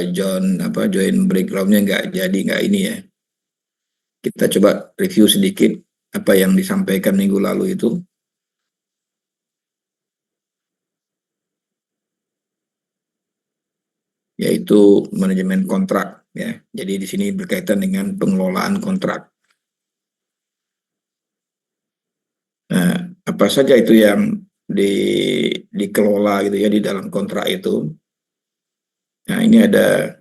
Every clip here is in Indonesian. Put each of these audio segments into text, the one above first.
masalah joint breakdown-nya nggak ini ya. Kita coba review sedikit apa yang disampaikan minggu lalu itu. Yaitu manajemen kontrak ya. Jadi di sini berkaitan dengan pengelolaan kontrak. Nah, apa saja itu yang dikelola gitu ya di dalam kontrak itu. Nah, ini ada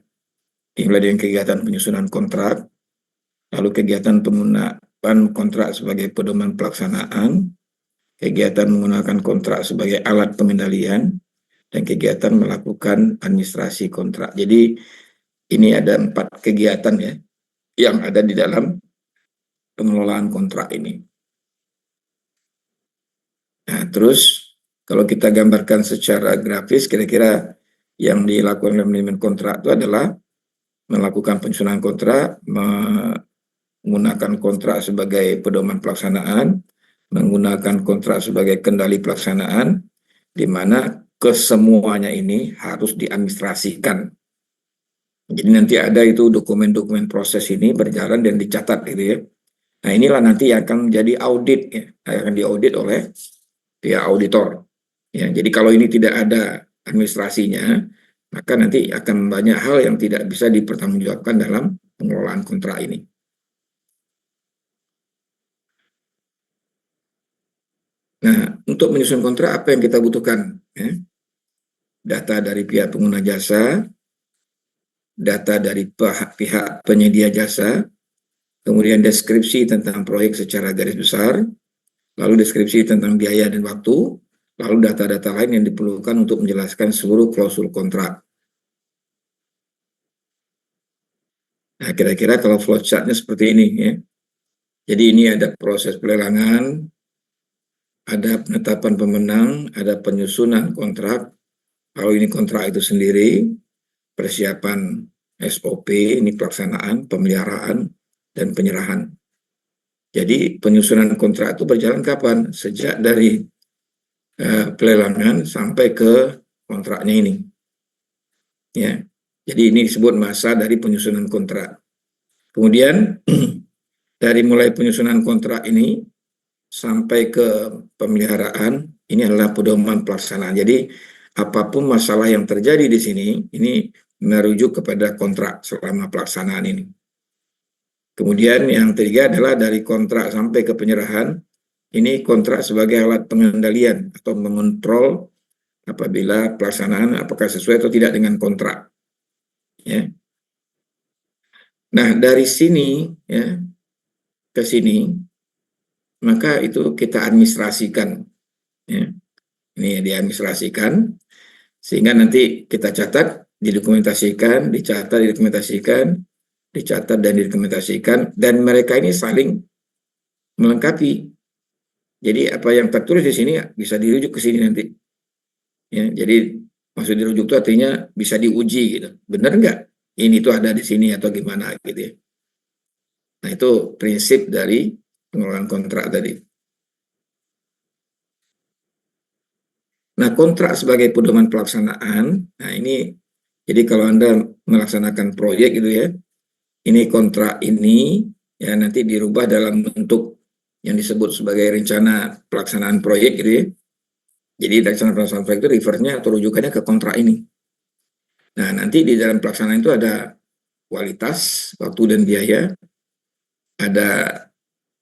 dimulai dengan kegiatan penyusunan kontrak, lalu kegiatan penggunaan kontrak sebagai pedoman pelaksanaan, kegiatan menggunakan kontrak sebagai alat pengendalian, dan kegiatan melakukan administrasi kontrak. Jadi ini ada 4 kegiatan ya yang ada di dalam pengelolaan kontrak ini. Nah, terus kalau kita gambarkan secara grafis, kira-kira yang dilakukan oleh manajemen kontrak itu adalah melakukan penyusunan kontrak, menggunakan kontrak sebagai pedoman pelaksanaan, menggunakan kontrak sebagai kendali pelaksanaan, di mana kesemuanya ini harus diadministrasikan. Jadi nanti ada itu dokumen-dokumen proses ini berjalan dan dicatat gitu ya. Nah, inilah nanti yang akan menjadi audit ya, akan diaudit oleh pihak auditor. Ya, jadi kalau ini tidak ada administrasinya, maka nanti akan banyak hal yang tidak bisa dipertanggungjawabkan dalam pengelolaan kontrak ini. Nah, untuk menyusun kontrak apa yang kita butuhkan? Ya? Data dari pihak pengguna jasa, data dari pihak penyedia jasa, kemudian deskripsi tentang proyek secara garis besar, lalu deskripsi tentang biaya dan waktu, lalu data-data lain yang diperlukan untuk menjelaskan seluruh klausul kontrak. Nah, kira-kira kalau flowchart-nya seperti ini ya. Jadi ini ada proses pelelangan, ada penetapan pemenang, ada penyusunan kontrak. Kalau ini kontrak itu sendiri, persiapan SOP, ini pelaksanaan, pemeliharaan, dan penyerahan. Jadi penyusunan kontrak itu berjalan kapan? Sejak dari pelelangan sampai ke kontraknya ini. Ya, jadi ini disebut masa dari penyusunan kontrak. Kemudian dari mulai penyusunan kontrak ini sampai ke pemeliharaan, ini adalah pedoman pelaksanaan. Jadi apapun masalah yang terjadi di sini, ini merujuk kepada kontrak selama pelaksanaan ini. Kemudian yang ketiga adalah dari kontrak sampai ke penyerahan, ini kontrak sebagai alat pengendalian atau mengontrol apabila pelaksanaan apakah sesuai atau tidak dengan kontrak. Ya. Nah, dari sini ya ke sini, maka itu kita administrasikan. Ya. Ini diadministrasikan, sehingga nanti kita catat, didokumentasikan, dicatat, didokumentasikan, dicatat dan didokumentasikan, dan mereka ini saling melengkapi. Jadi apa yang tertulis di sini bisa dirujuk ke sini nanti. Ya, jadi maksud dirujuk itu artinya bisa diuji gitu. Benar nggak? Ini tuh ada di sini atau gimana gitu ya. Nah, itu prinsip dari pengelolaan kontrak tadi. Nah, kontrak sebagai pedoman pelaksanaan, nah ini, jadi kalau Anda melaksanakan proyek gitu ya, ini kontrak ini ya nanti dirubah dalam bentuk yang disebut sebagai rencana pelaksanaan proyek gitu ya. Jadi rencana pelaksanaan proyek itu refernya atau rujukannya ke kontrak ini. Nah, nanti di dalam pelaksanaan itu ada kualitas, waktu dan biaya, ada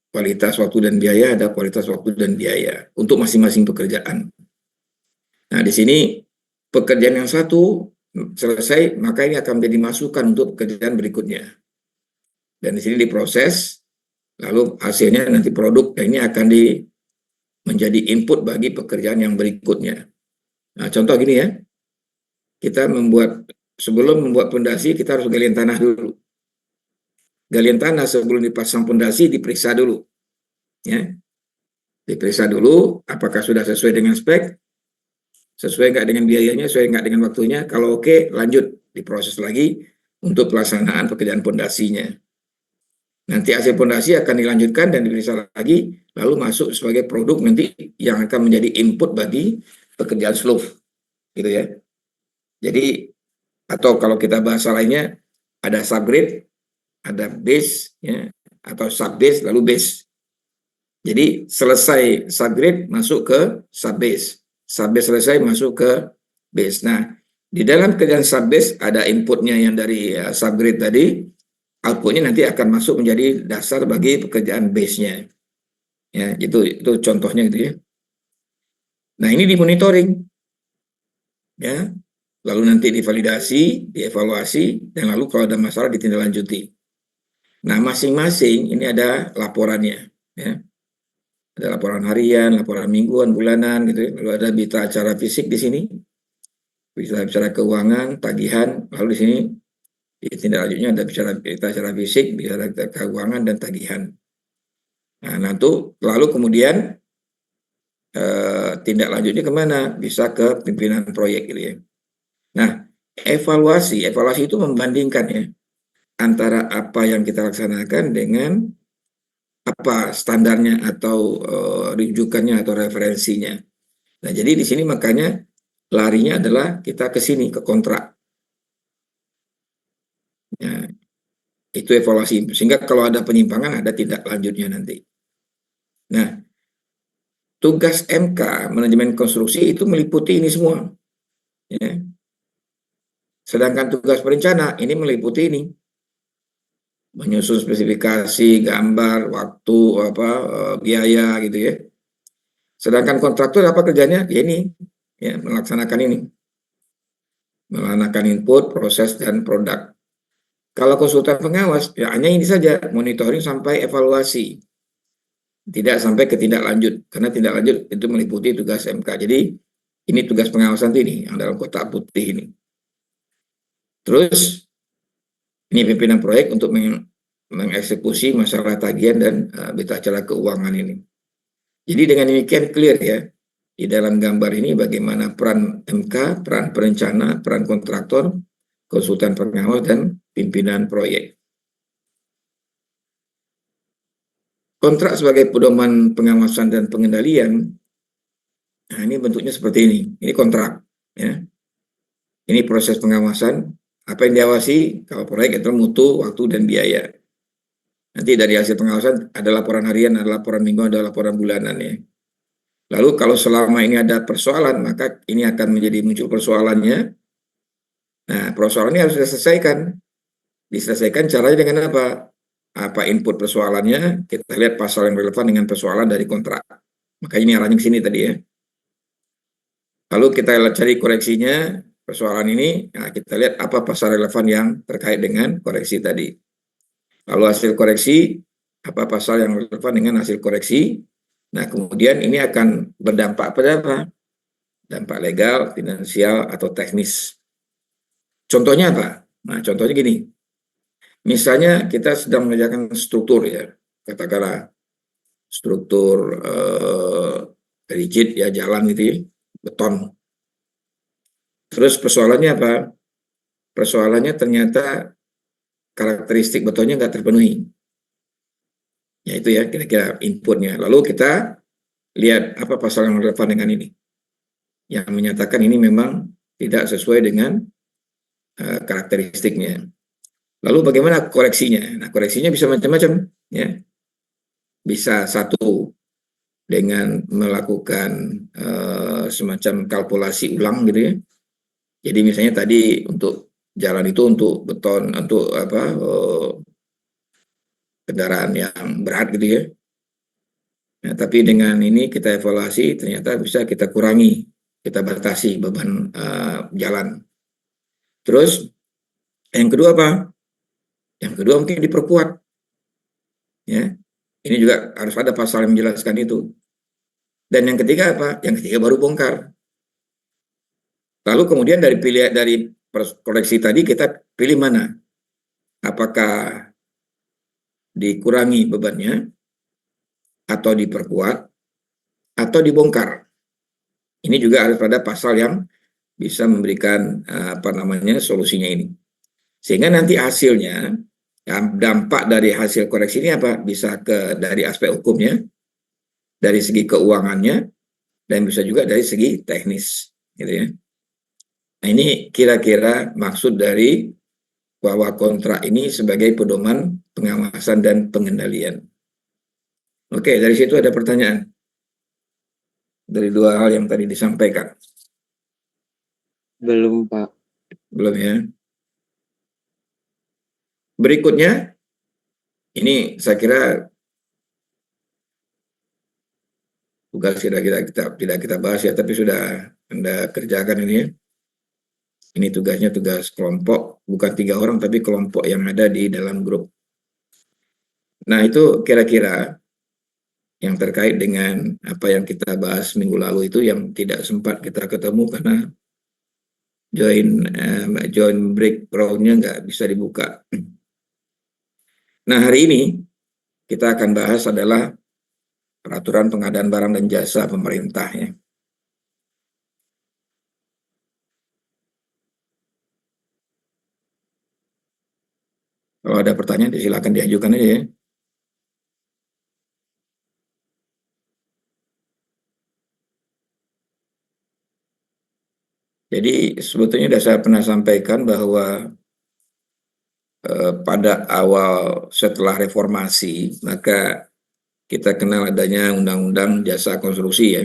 kualitas waktu dan biaya, ada kualitas waktu dan biaya untuk masing-masing pekerjaan. Nah, di sini pekerjaan yang satu selesai, maka ini akan menjadi masukan untuk pekerjaan berikutnya. Dan di sini diproses, lalu hasilnya nanti produk, dan ini akan menjadi input bagi pekerjaan yang berikutnya. Nah, contoh gini ya, kita sebelum membuat fondasi, kita harus galian tanah dulu. Galian tanah sebelum dipasang fondasi diperiksa dulu. Ya. Diperiksa dulu apakah sudah sesuai dengan spek, sesuai nggak dengan biayanya, sesuai nggak dengan waktunya. Kalau oke, lanjut diproses lagi untuk pelaksanaan pekerjaan fondasinya. Nanti hasil fondasi akan dilanjutkan dan diperiksa lagi, lalu masuk sebagai produk nanti yang akan menjadi input bagi pekerjaan seluruh, gitu ya. Jadi Atau kalau kita bahasa lainnya, ada subgrade, ada base, ya, atau subbase, lalu base. Jadi selesai subgrade masuk ke subbase. Subbase selesai masuk ke base. Nah, di dalam kerjaan subbase ada inputnya yang dari subgrade tadi, outputnya nanti akan masuk menjadi dasar bagi pekerjaan base-nya. Ya, itu contohnya gitu ya. Nah, ini dimonitoring, ya. Lalu nanti divalidasi, dievaluasi, dan lalu kalau ada masalah ditindaklanjuti. Nah, masing-masing ini ada laporannya, ya. Ada laporan harian, laporan mingguan, bulanan, gitu ya. Lalu ada berita acara fisik di sini, berita acara keuangan, tagihan, lalu di sini ditindaklanjutnya ada berita acara fisik, bicara keuangan dan tagihan. Nah, nanti lalu kemudian tindak lanjutnya kemana? Bisa ke pimpinan proyek gitu ya. Nah, evaluasi itu membandingkan ya antara apa yang kita laksanakan dengan apa standarnya atau rujukannya atau referensinya. Nah, jadi di sini makanya larinya adalah kita ke sini, ke kontrak. Ya, itu evaluasi. Sehingga kalau ada penyimpangan, ada tindak lanjutnya nanti. Nah, tugas MK, manajemen konstruksi, itu meliputi ini semua. Ya. Sedangkan tugas perencana, ini meliputi ini. Menyusun spesifikasi, gambar, waktu, biaya, gitu ya. Sedangkan kontraktor apa kerjanya? Ya ini, ya, melaksanakan ini. Melaksanakan input, proses, dan produk. Kalau konsultan pengawas, ya hanya ini saja, monitoring sampai evaluasi. Tidak sampai ke tindak lanjut, karena tindak lanjut itu meliputi tugas MK. Jadi, ini tugas pengawasan ini, yang dalam kotak putih ini. Terus, ini pimpinan proyek untuk mengeksekusi masalah tagihan dan berita acara keuangan ini. Jadi dengan demikian clear ya, di dalam gambar ini bagaimana peran MK, peran perencana, peran kontraktor, konsultan pengawas, dan pimpinan proyek. Kontrak sebagai pedoman pengawasan dan pengendalian, nah ini bentuknya seperti ini. Ini kontrak, ya. Ini proses pengawasan. Apa yang diawasi? Kalau proyek itu mutu, waktu, dan biaya. Nanti dari hasil pengawasan ada laporan harian, ada laporan mingguan, ada laporan bulanan ya. Lalu kalau selama ini ada persoalan, maka ini akan menjadi muncul persoalannya. Nah, persoalan ini harus diselesaikan. Diselesaikan caranya dengan apa? Apa input persoalannya? Kita lihat pasal yang relevan dengan persoalan dari kontrak. Makanya ini arahnya ke sini tadi ya. Lalu kita cari koreksinya, persoalan ini, nah kita lihat apa pasal relevan yang terkait dengan koreksi tadi. Lalu hasil koreksi, apa pasal yang relevan dengan hasil koreksi. Nah, kemudian ini akan berdampak pada apa? Dampak legal, finansial, atau teknis. Contohnya apa? Nah, contohnya gini. Misalnya kita sedang mengerjakan struktur ya, katakanlah struktur rigid ya, jalan gitu ya, beton. Terus persoalannya apa? Persoalannya ternyata karakteristik betonnya nggak terpenuhi. Ya itu ya kira-kira inputnya. Lalu kita lihat apa pasal yang relevan dengan ini. Yang menyatakan ini memang tidak sesuai dengan karakteristiknya. Lalu bagaimana koreksinya? Nah, koreksinya bisa macam-macam, ya. Bisa satu dengan melakukan semacam kalkulasi ulang gitu ya. Jadi misalnya tadi untuk jalan itu untuk beton, untuk kendaraan yang berat gitu ya. Nah, tapi dengan ini kita evaluasi ternyata bisa kita kurangi, kita batasi beban jalan. Terus yang kedua apa? Yang kedua mungkin diperkuat. Ya. Ini juga harus ada pasal yang menjelaskan itu. Dan yang ketiga apa? Yang ketiga baru bongkar. Lalu kemudian dari koreksi tadi kita pilih mana? Apakah dikurangi bebannya, atau diperkuat, atau dibongkar? Ini juga harus pada pasal yang bisa memberikan solusinya ini. Sehingga nanti hasilnya, dampak dari hasil koreksi ini apa? Bisa dari aspek hukumnya, dari segi keuangannya, dan bisa juga dari segi teknis, gitu ya. Nah, ini kira-kira maksud dari bahwa kontrak ini sebagai pedoman pengawasan dan pengendalian. Oke, dari situ ada pertanyaan dari dua hal yang tadi disampaikan. Belum, Pak. Belum ya. Berikutnya, ini saya kira tugas tidak kita bahas ya, tapi sudah Anda kerjakan ini ya. Ini tugasnya tugas kelompok, bukan 3 orang, tapi kelompok yang ada di dalam grup. Nah, itu kira-kira yang terkait dengan apa yang kita bahas minggu lalu itu yang tidak sempat kita ketemu karena join break round-nya nggak bisa dibuka. Nah, hari ini kita akan bahas adalah peraturan pengadaan barang dan jasa pemerintah ya. Kalau ada pertanyaan silakan diajukan aja ya. Jadi sebetulnya sudah saya pernah sampaikan bahwa pada awal setelah reformasi maka kita kenal adanya Undang-Undang Jasa Konstruksi ya.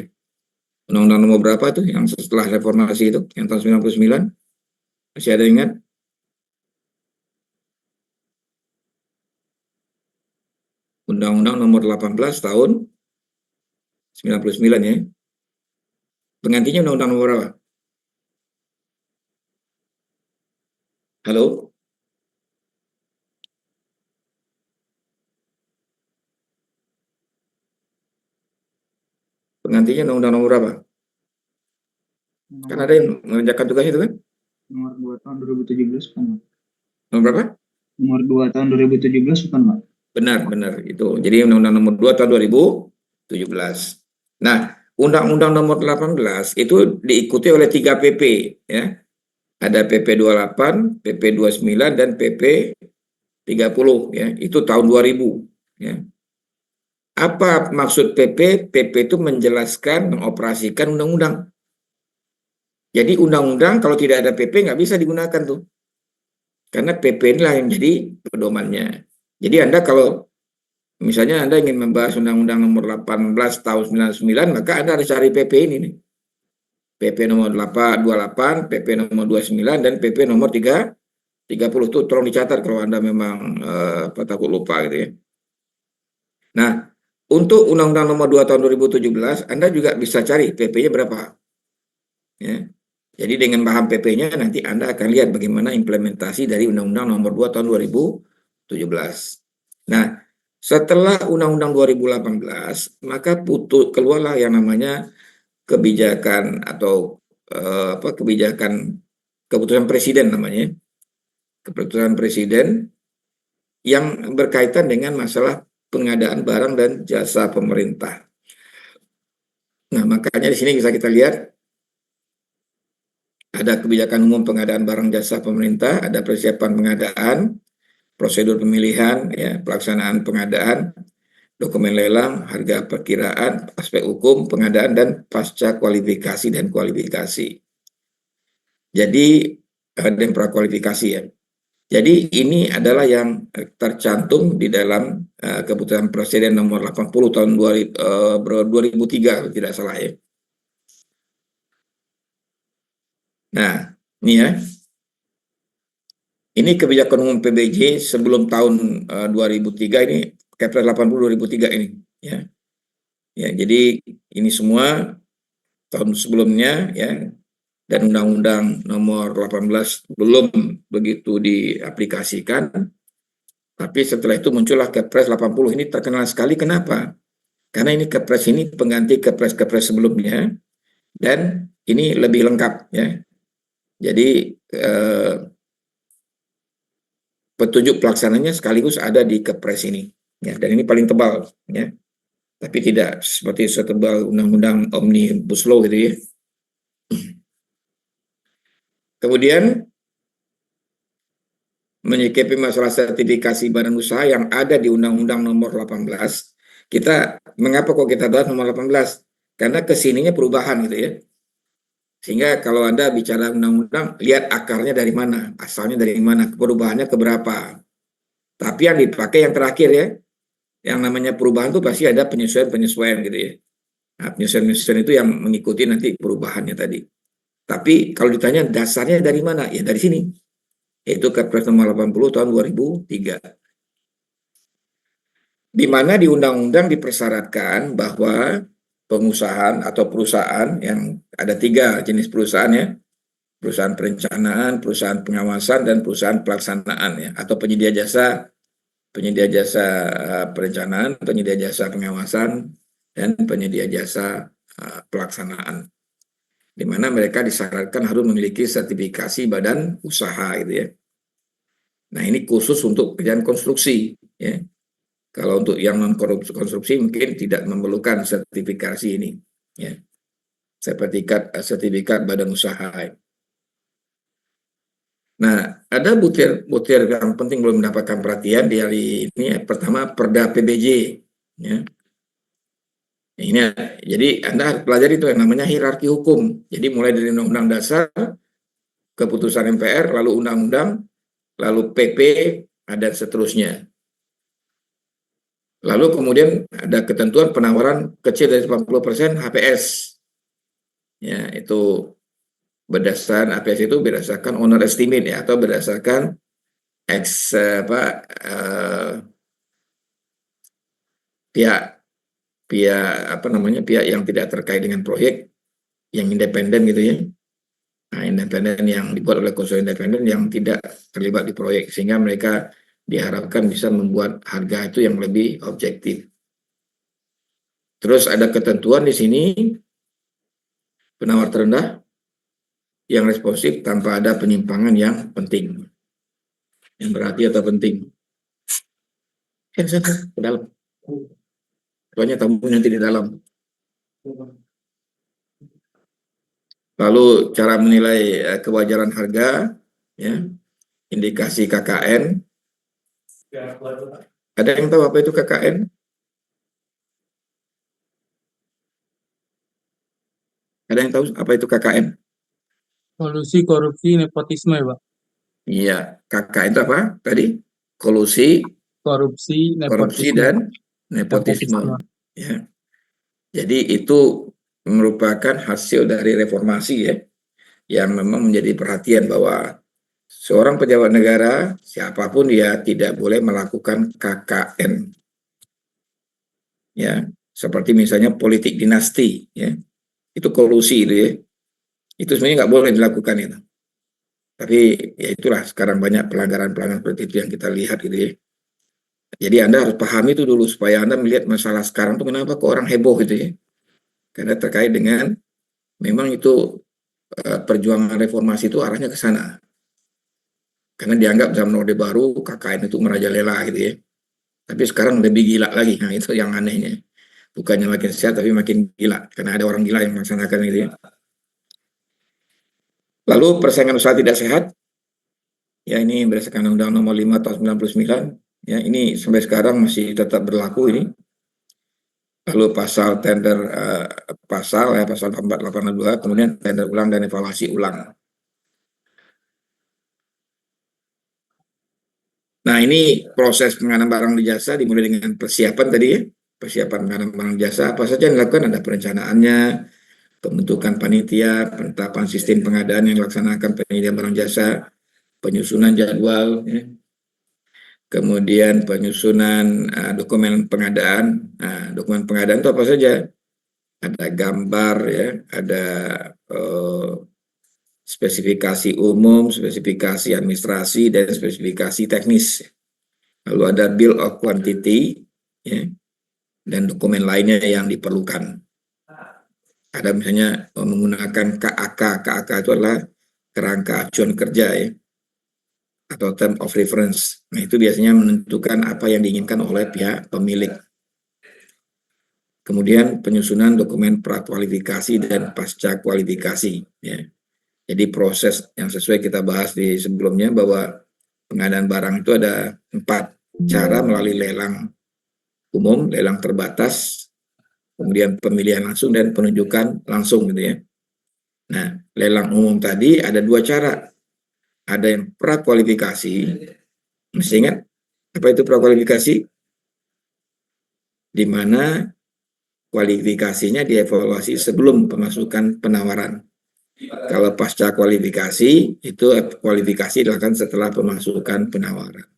Undang-Undang nomor berapa tuh yang setelah reformasi itu? Yang tahun 99? Masih ada ingat? Undang-Undang nomor 18 tahun 99 ya. Penggantinya Undang-Undang nomor berapa? Halo? Penggantinya Undang-Undang nomor berapa? Kan ada yang mengerjakan tugasnya itu kan? Nomor 2 tahun 2017 kan, Pak? Nomor berapa? Nomor 2 tahun 2017 kan, Pak? Benar itu. Jadi Undang-Undang nomor 2 tahun 2017. Nah, Undang-Undang nomor 18 itu diikuti oleh 3 PP ya. Ada PP 28, PP 29 dan PP 30 ya. Itu tahun 2000 ya. Apa maksud PP? PP itu menjelaskan, mengoperasikan undang-undang. Jadi undang-undang kalau tidak ada PP nggak bisa digunakan tuh. Karena PP inilah yang jadi pedomannya. Jadi Anda kalau misalnya Anda ingin membahas Undang-Undang nomor 18 tahun 99, maka Anda harus cari PP ini nih. PP nomor 28, PP nomor 29, dan PP nomor 30 itu tolong dicatat kalau Anda memang takut lupa gitu ya. Nah, untuk Undang-Undang nomor 2 tahun 2017, Anda juga bisa cari PP-nya berapa. Ya. Jadi dengan paham PP-nya nanti Anda akan lihat bagaimana implementasi dari Undang-Undang nomor 2 tahun 2017. Nah, setelah Undang-Undang 2018, maka keluarlah yang namanya kebijakan atau kebijakan keputusan presiden namanya. Keputusan presiden yang berkaitan dengan masalah pengadaan barang dan jasa pemerintah. Nah, makanya di sini bisa kita lihat ada kebijakan umum pengadaan barang jasa pemerintah, ada persiapan pengadaan, prosedur pemilihan, ya, pelaksanaan pengadaan, dokumen lelang, harga perkiraan, aspek hukum, pengadaan, dan pasca kualifikasi dan kualifikasi. Jadi, dan prakualifikasi ya. Jadi ini adalah yang tercantum di dalam keputusan Presiden nomor 80 tahun 2003, tidak salah ya. Nah, ini ya. Ini kebijakan umum PBJ sebelum tahun 2003 ini, Kepres 80 2003 ini ya. Ya, jadi ini semua tahun sebelumnya ya, dan Undang-Undang nomor 18 belum begitu diaplikasikan. Tapi setelah itu muncullah Kepres 80 ini terkenal sekali. Kenapa? Karena ini Kepres ini pengganti Kepres-Kepres sebelumnya dan ini lebih lengkap ya. Jadi petunjuk pelaksananya sekaligus ada di Kepres ini ya, dan ini paling tebal ya. Tapi tidak seperti setebal Undang-Undang Omnibus Law gitu ya. Kemudian menyikapi masalah sertifikasi badan usaha yang ada di Undang-Undang nomor 18. Mengapa kok kita bahas nomor 18? Karena kesininya perubahan gitu ya. Sehingga kalau Anda bicara undang-undang, lihat akarnya dari mana, asalnya dari mana, perubahannya keberapa. Tapi yang dipakai yang terakhir ya, yang namanya perubahan itu pasti ada penyesuaian-penyesuaian gitu ya. Nah, penyesuaian-penyesuaian itu yang mengikuti nanti perubahannya tadi. Tapi kalau ditanya dasarnya dari mana, ya dari sini, yaitu Kepres nomor 80 tahun 2003. Di mana di undang-undang dipersyaratkan bahwa pengusahaan atau perusahaan yang ada 3 jenis perusahaan ya, perusahaan perencanaan, perusahaan pengawasan, dan perusahaan pelaksanaan ya, atau penyedia jasa perencanaan, penyedia jasa pengawasan, dan penyedia jasa pelaksanaan. Di mana mereka disyaratkan harus memiliki sertifikasi badan usaha gitu ya. Nah ini khusus untuk pekerjaan konstruksi ya. Kalau untuk yang non konstruksi mungkin tidak memerlukan sertifikasi ini ya. Sertifikat badan usaha. Nah, ada butir yang penting belum mendapatkan perhatian di hari ini. Pertama, Perda PBJ. Ya. Ini, jadi Anda harus pelajari itu yang namanya hierarki hukum. Jadi mulai dari Undang-Undang Dasar, keputusan MPR, lalu Undang-Undang, lalu PP, dan seterusnya. Lalu kemudian ada ketentuan penawaran kecil dari 40% HPS. Ya, itu berdasarkan HPS itu berdasarkan owner estimate ya, atau berdasarkan pihak pihak yang tidak terkait dengan proyek, yang independen gitu ya. Nah, independen yang dibuat oleh konsultan independen yang tidak terlibat di proyek, sehingga mereka diharapkan bisa membuat harga itu yang lebih objektif. Terus ada ketentuan di sini penawar terendah yang responsif tanpa ada penyimpangan yang penting, yang berarti atau penting. Ke dalam. Soalnya tamu nanti di dalam. Lalu cara menilai kewajaran harga, ya, indikasi KKN. Ada yang tahu apa itu KKN? Ada yang tahu apa itu KKN? Kolusi, korupsi, nepotisme ya Pak? Iya, KKN itu apa tadi? Kolusi, Korupsi, korupsi, nepotisme. dan nepotisme. Ya. Jadi itu merupakan hasil dari reformasi ya, yang memang menjadi perhatian bahwa seorang pejabat negara, siapapun dia, tidak boleh melakukan KKN. Ya, seperti misalnya politik dinasti, ya, itu kolusi itu ya, itu sebenarnya nggak boleh dilakukan itu. Tapi ya itulah sekarang banyak pelanggaran-pelanggaran seperti itu yang kita lihat gitu ya. Jadi Anda harus pahami itu dulu supaya Anda melihat masalah sekarang tuh kenapa kok orang heboh gitu ya. Karena terkait dengan memang itu perjuangan reformasi itu arahnya ke sana. Karena dianggap zaman Orde Baru KKN itu merajalela gitu ya. Tapi sekarang lebih gila lagi. Nah itu yang anehnya. Bukannya makin sehat tapi makin gila. Karena ada orang gila yang melaksanakan gitu ya. Lalu persaingan usaha tidak sehat. Ya ini berdasarkan Undang Nomor 5 tahun 99. Ya ini sampai sekarang masih tetap berlaku ini. Lalu pasal tender pasal 482, kemudian tender ulang dan evaluasi ulang. Nah ini proses pengadaan barang dan jasa dimulai dengan persiapan tadi ya, persiapan pengadaan barang dan jasa, apa saja yang dilakukan, ada perencanaannya, pembentukan panitia, penetapan sistem pengadaan yang dilaksanakan penyediaan barang jasa, penyusunan jadwal, ya. Kemudian penyusunan dokumen pengadaan. Nah, dokumen pengadaan itu apa saja? Ada gambar ya, ada spesifikasi umum, spesifikasi administrasi, dan spesifikasi teknis. Lalu ada bill of quantity ya, dan dokumen lainnya yang diperlukan. Ada misalnya menggunakan KAK. KAK itu adalah kerangka acuan kerja ya, atau term of reference. Nah, itu biasanya menentukan apa yang diinginkan oleh pihak pemilik. Kemudian penyusunan dokumen prakualifikasi dan pasca kualifikasi. Ya. Jadi proses yang sesuai kita bahas di sebelumnya bahwa pengadaan barang itu ada 4 cara, melalui lelang umum, lelang terbatas, kemudian pemilihan langsung, dan penunjukan langsung gitu ya. Nah, lelang umum tadi ada dua cara. Ada yang prakualifikasi, mesti ingat apa itu prakualifikasi? Di mana kualifikasinya dievaluasi sebelum pemasukan penawaran. Kalau pasca kualifikasi, itu kualifikasi dilakukan setelah pemasukan penawaran.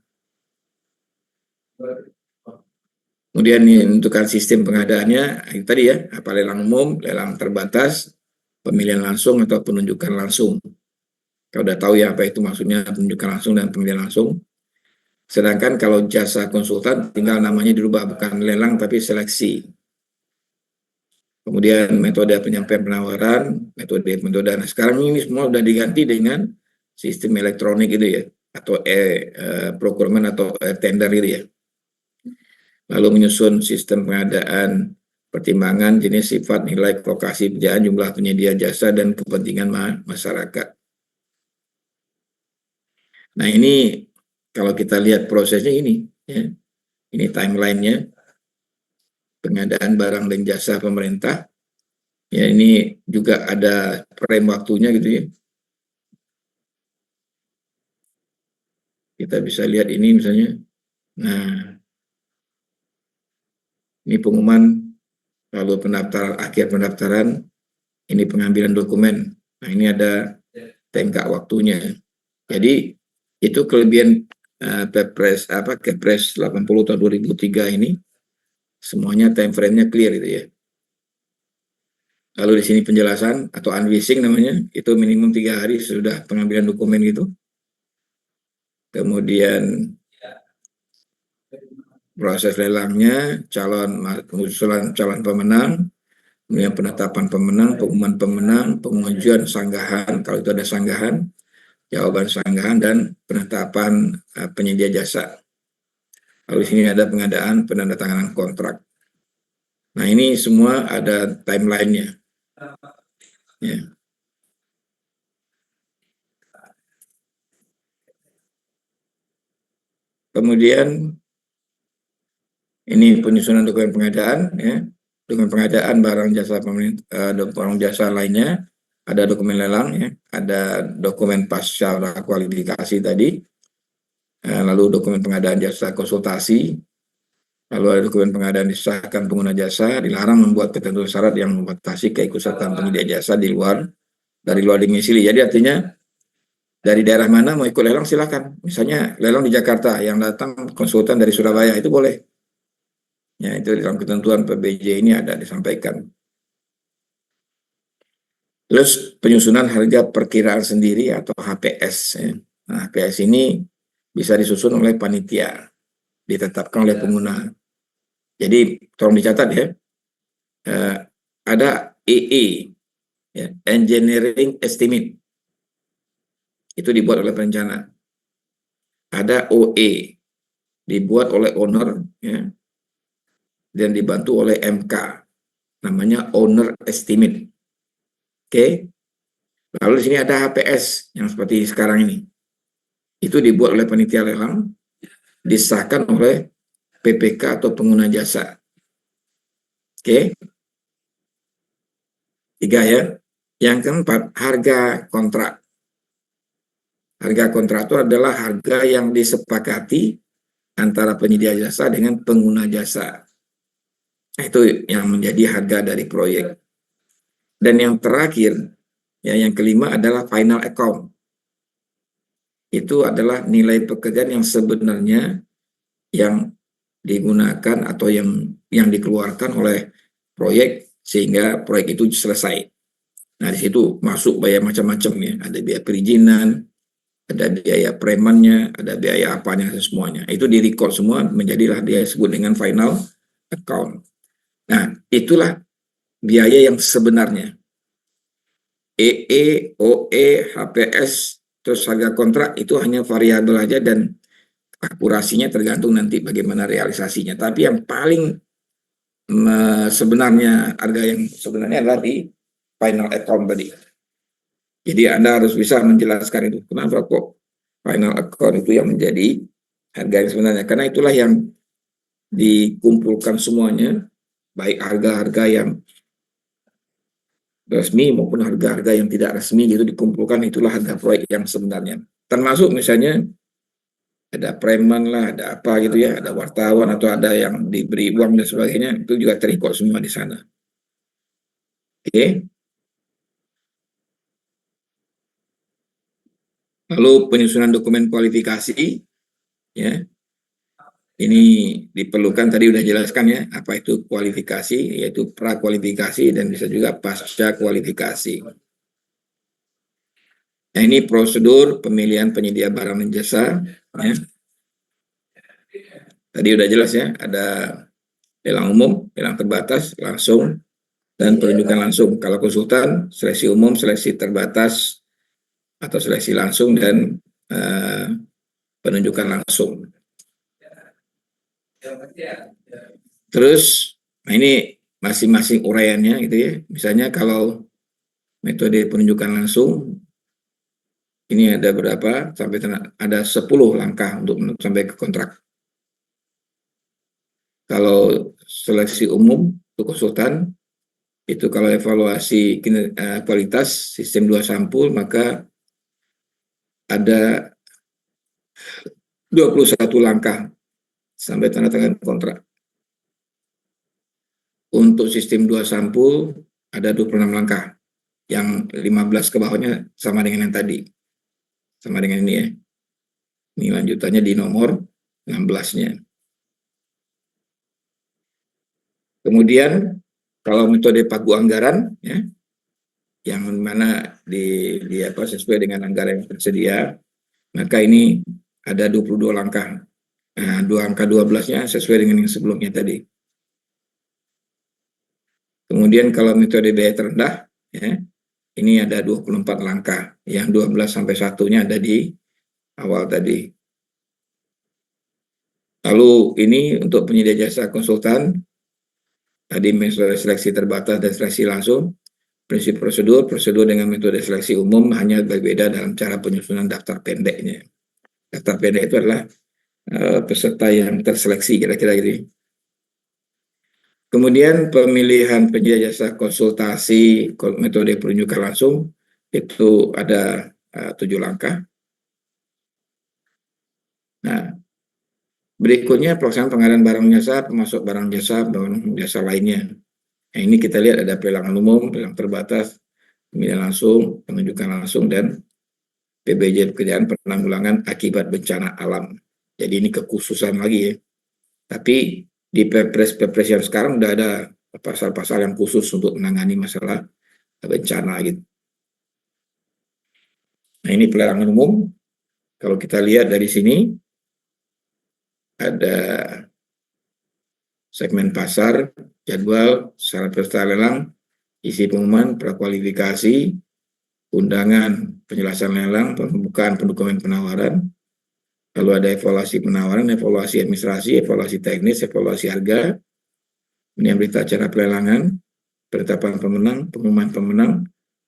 Kemudian menentukan sistem pengadaannya, itu tadi ya, apa lelang umum, lelang terbatas, pemilihan langsung atau penunjukan langsung. Kalau udah tahu ya apa itu maksudnya penunjukan langsung dan pemilihan langsung. Sedangkan kalau jasa konsultan tinggal namanya dirubah, bukan lelang tapi seleksi. Kemudian metode penyampaian penawaran, metode. Nah, sekarang ini semua sudah diganti dengan sistem elektronik itu ya, atau procurement atau tender gitu ya. Lalu menyusun sistem pengadaan, pertimbangan jenis, sifat, nilai, lokasi pekerjaan, jumlah penyedia jasa, dan kepentingan masyarakat. Nah, ini kalau kita lihat prosesnya ini, ya, ini timelinenya, pengadaan barang dan jasa pemerintah. Ya, ini juga ada frame waktunya gitu ya. Kita bisa lihat ini misalnya. Nah, ini pengumuman, lalu akhir pendaftaran, ini pengambilan dokumen. Nah, ini ada tenggat waktunya. Jadi itu kelebihan Kepres 80 tahun 2003 ini, semuanya time frame-nya clear gitu ya. Lalu di sini penjelasan atau unleashing namanya, itu minimum 3 hari sudah pengambilan dokumen gitu. Kemudian proses lelangnya, pengusulan calon pemenang, kemudian penetapan pemenang, pengumuman pemenang, pengujian sanggahan, kalau itu ada sanggahan, jawaban sanggahan, dan penetapan penyedia jasa. Lalu di sini ada pengadaan penandatanganan kontrak. Nah, ini semua ada timeline-nya. Ya. Kemudian ini penyusunan dokumen pengadaan, ya. Dokumen pengadaan barang jasa pemerintah, barang jasa lainnya, ada dokumen lelang, ya. Ada dokumen pasca kualifikasi tadi, lalu dokumen pengadaan jasa konsultasi, lalu ada dokumen pengadaan disahkan pengguna jasa, dilarang membuat ketentuan syarat yang membatasi keikutsertaan penyedia jasa dari luar domisili. Jadi artinya dari daerah mana mau ikut lelang silakan. Misalnya lelang di Jakarta, yang datang konsultan dari Surabaya itu boleh. Ya, itu dalam ketentuan PBJ ini ada disampaikan. Terus penyusunan harga perkiraan sendiri atau HPS. Ya. Nah, HPS ini bisa disusun oleh panitia, ditetapkan oleh pengguna. Jadi tolong dicatat ya, ada EE, ya, Engineering Estimate, itu dibuat oleh perencana. Ada OE, dibuat oleh owner, ya, dan dibantu oleh MK, namanya Owner Estimate. Oke. Lalu di sini ada HPS yang seperti sekarang ini. Itu dibuat oleh panitia lelang, disahkan oleh PPK atau pengguna jasa. Oke. 3 ya. Yang keempat, harga kontrak. Harga kontrak itu adalah harga yang disepakati antara penyedia jasa dengan pengguna jasa. Nah, itu yang menjadi harga dari proyek. Dan yang terakhir, ya, yang kelima adalah final account. Itu adalah nilai pekerjaan yang sebenarnya yang digunakan atau yang dikeluarkan oleh proyek sehingga proyek itu selesai. Nah, di situ masuk biaya macam-macam ya, ada biaya perizinan, ada biaya premannya, ada biaya apanya semuanya. Itu di-record semua menjadilah dia disebut dengan final account. Nah, itulah biaya yang sebenarnya. EE, OE, HPS, terus harga kontrak itu hanya variabel aja dan akurasinya tergantung nanti bagaimana realisasinya. Tapi yang paling sebenarnya, harga yang sebenarnya adalah di final account tadi. Jadi Anda harus bisa menjelaskan itu. Kenapa kok final account itu yang menjadi harga yang sebenarnya? Karena itulah yang dikumpulkan semuanya, baik harga-harga yang resmi maupun harga-harga yang tidak resmi gitu dikumpulkan, itulah harga proyek yang sebenarnya. Termasuk misalnya ada preman lah, ada apa gitu ya, ada wartawan atau ada yang diberi uang dan sebagainya, itu juga terikut semua di sana. Oke. Lalu penyusunan dokumen kualifikasi, ya, ini diperlukan, tadi udah jelaskan ya, apa itu kualifikasi, yaitu prakualifikasi dan bisa juga pasca kualifikasi. Nah, ini prosedur pemilihan penyedia barang dan jasa, ya. Tadi udah jelas ya, ada lelang umum, lelang terbatas, langsung, dan penunjukan langsung. Kalau konsultan, seleksi umum, seleksi terbatas, atau seleksi langsung, dan penunjukan langsung. Terus, nah ini masing-masing uraiannya gitu ya. Misalnya kalau metode penunjukan langsung, ini ada berapa? Sampai ada 10 langkah untuk sampai ke kontrak. Kalau seleksi umum untuk konsultan, itu kalau evaluasi kualitas sistem 2 sampul, maka ada 21 langkah sampai tanda tangan kontrak. Untuk sistem 2 sampul ada 26 langkah. Yang 15 ke bawahnya sama dengan yang tadi. Sama dengan ini ya. Ini lanjutannya di nomor 16-nya. Kemudian kalau metode pagu anggaran ya, yang mana sesuai dengan anggaran yang tersedia, maka ini ada 22 langkah. Nah, angka 12-nya sesuai dengan yang sebelumnya tadi. Kemudian kalau metode biaya terendah, ya, ini ada 24 langkah. Yang 12 sampai 1-nya ada di awal tadi. Lalu ini untuk penyedia jasa konsultan, tadi metode seleksi terbatas dan seleksi langsung. Prinsip prosedur dengan metode seleksi umum hanya berbeda dalam cara penyusunan daftar pendeknya. Daftar pendek itu adalah peserta yang terseleksi, kira-kira gitu. Kemudian pemilihan penyedia jasa konsultasi metode penunjukan langsung, itu ada 7 langkah. Nah, berikutnya pelaksanaan pengadaan barang jasa, pemasok barang jasa lainnya. Nah, ini kita lihat ada pelelangan umum, pelelangan terbatas, pemilihan langsung, penunjukan langsung, dan PBJ pekerjaan penanggulangan akibat bencana alam. Jadi ini kekhususan lagi ya. Tapi di Perpres yang sekarang udah ada pasal-pasal yang khusus untuk menangani masalah bencana gitu. Nah, ini pelelangan umum. Kalau kita lihat dari sini ada segmen pasar, jadwal, syarat peserta lelang, isi pengumuman, prakualifikasi, undangan, penjelasan lelang, pembukaan pendokumen penawaran, lalu ada evaluasi penawaran, evaluasi administrasi, evaluasi teknis, evaluasi harga, ini berita acara pelelangan, penetapan pemenang, pengumuman pemenang,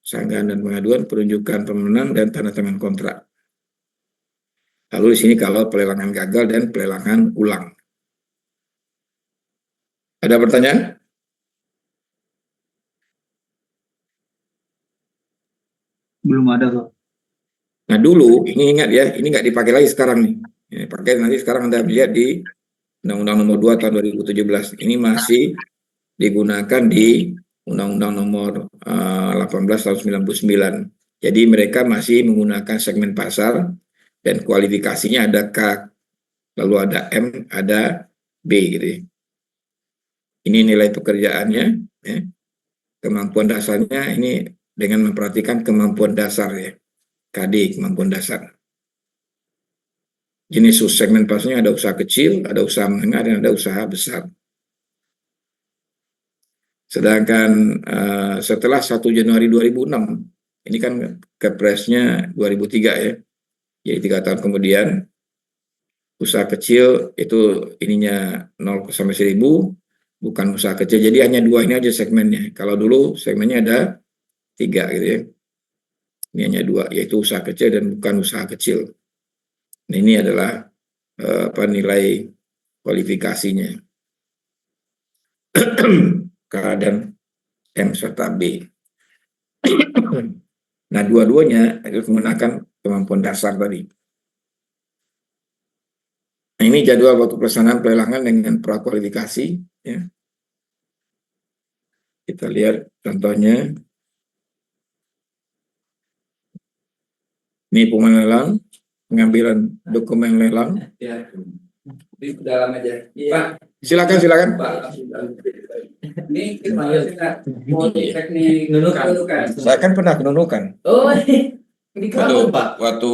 sanggahan dan pengaduan, penunjukan pemenang, dan tanda tangan kontrak. Lalu di sini kalau pelelangan gagal dan pelelangan ulang. Ada pertanyaan? Belum ada, Pak. Nah dulu, ini ingat ya, ini nggak dipakai lagi sekarang nih. Ini pakai nanti sekarang Anda lihat di Undang-Undang Nomor 2 Tahun 2017. Ini masih digunakan di Undang-Undang Nomor 18 Tahun 99. Jadi mereka masih menggunakan segmen pasar dan kualifikasinya ada K, lalu ada M, ada B gitu ya. Ini nilai pekerjaannya, ya. Kemampuan dasarnya ini dengan memperhatikan kemampuan dasar ya, KD, kemampuan dasar. Jenis segmen pasarnya ada usaha kecil, ada usaha menengah, dan ada usaha besar. Sedangkan setelah 1 Januari 2006, ini kan Kepresnya 2003 ya, jadi 3 tahun kemudian, usaha kecil itu ininya 0 sampai 1000, bukan usaha kecil, jadi hanya 2 ini aja segmennya. Kalau dulu segmennya ada 3 gitu ya, ini hanya 2, yaitu usaha kecil dan bukan usaha kecil. Nah, ini adalah nilai kualifikasinya. K dan M serta B. Nah, dua-duanya itu menggunakan kemampuan dasar tadi. Nah, ini jadwal waktu pelaksanaan pelelangan dengan prakualifikasi. Ya. Kita lihat contohnya. Ini pengumuman lelang, pengambilan dokumen lelang. Ya, di dalam aja. Pak, Silakan. Pak. Ini kita mau teknik nunukan. Saya kan pernah kenunukan. Oh, ini kenapa, Pak? Waktu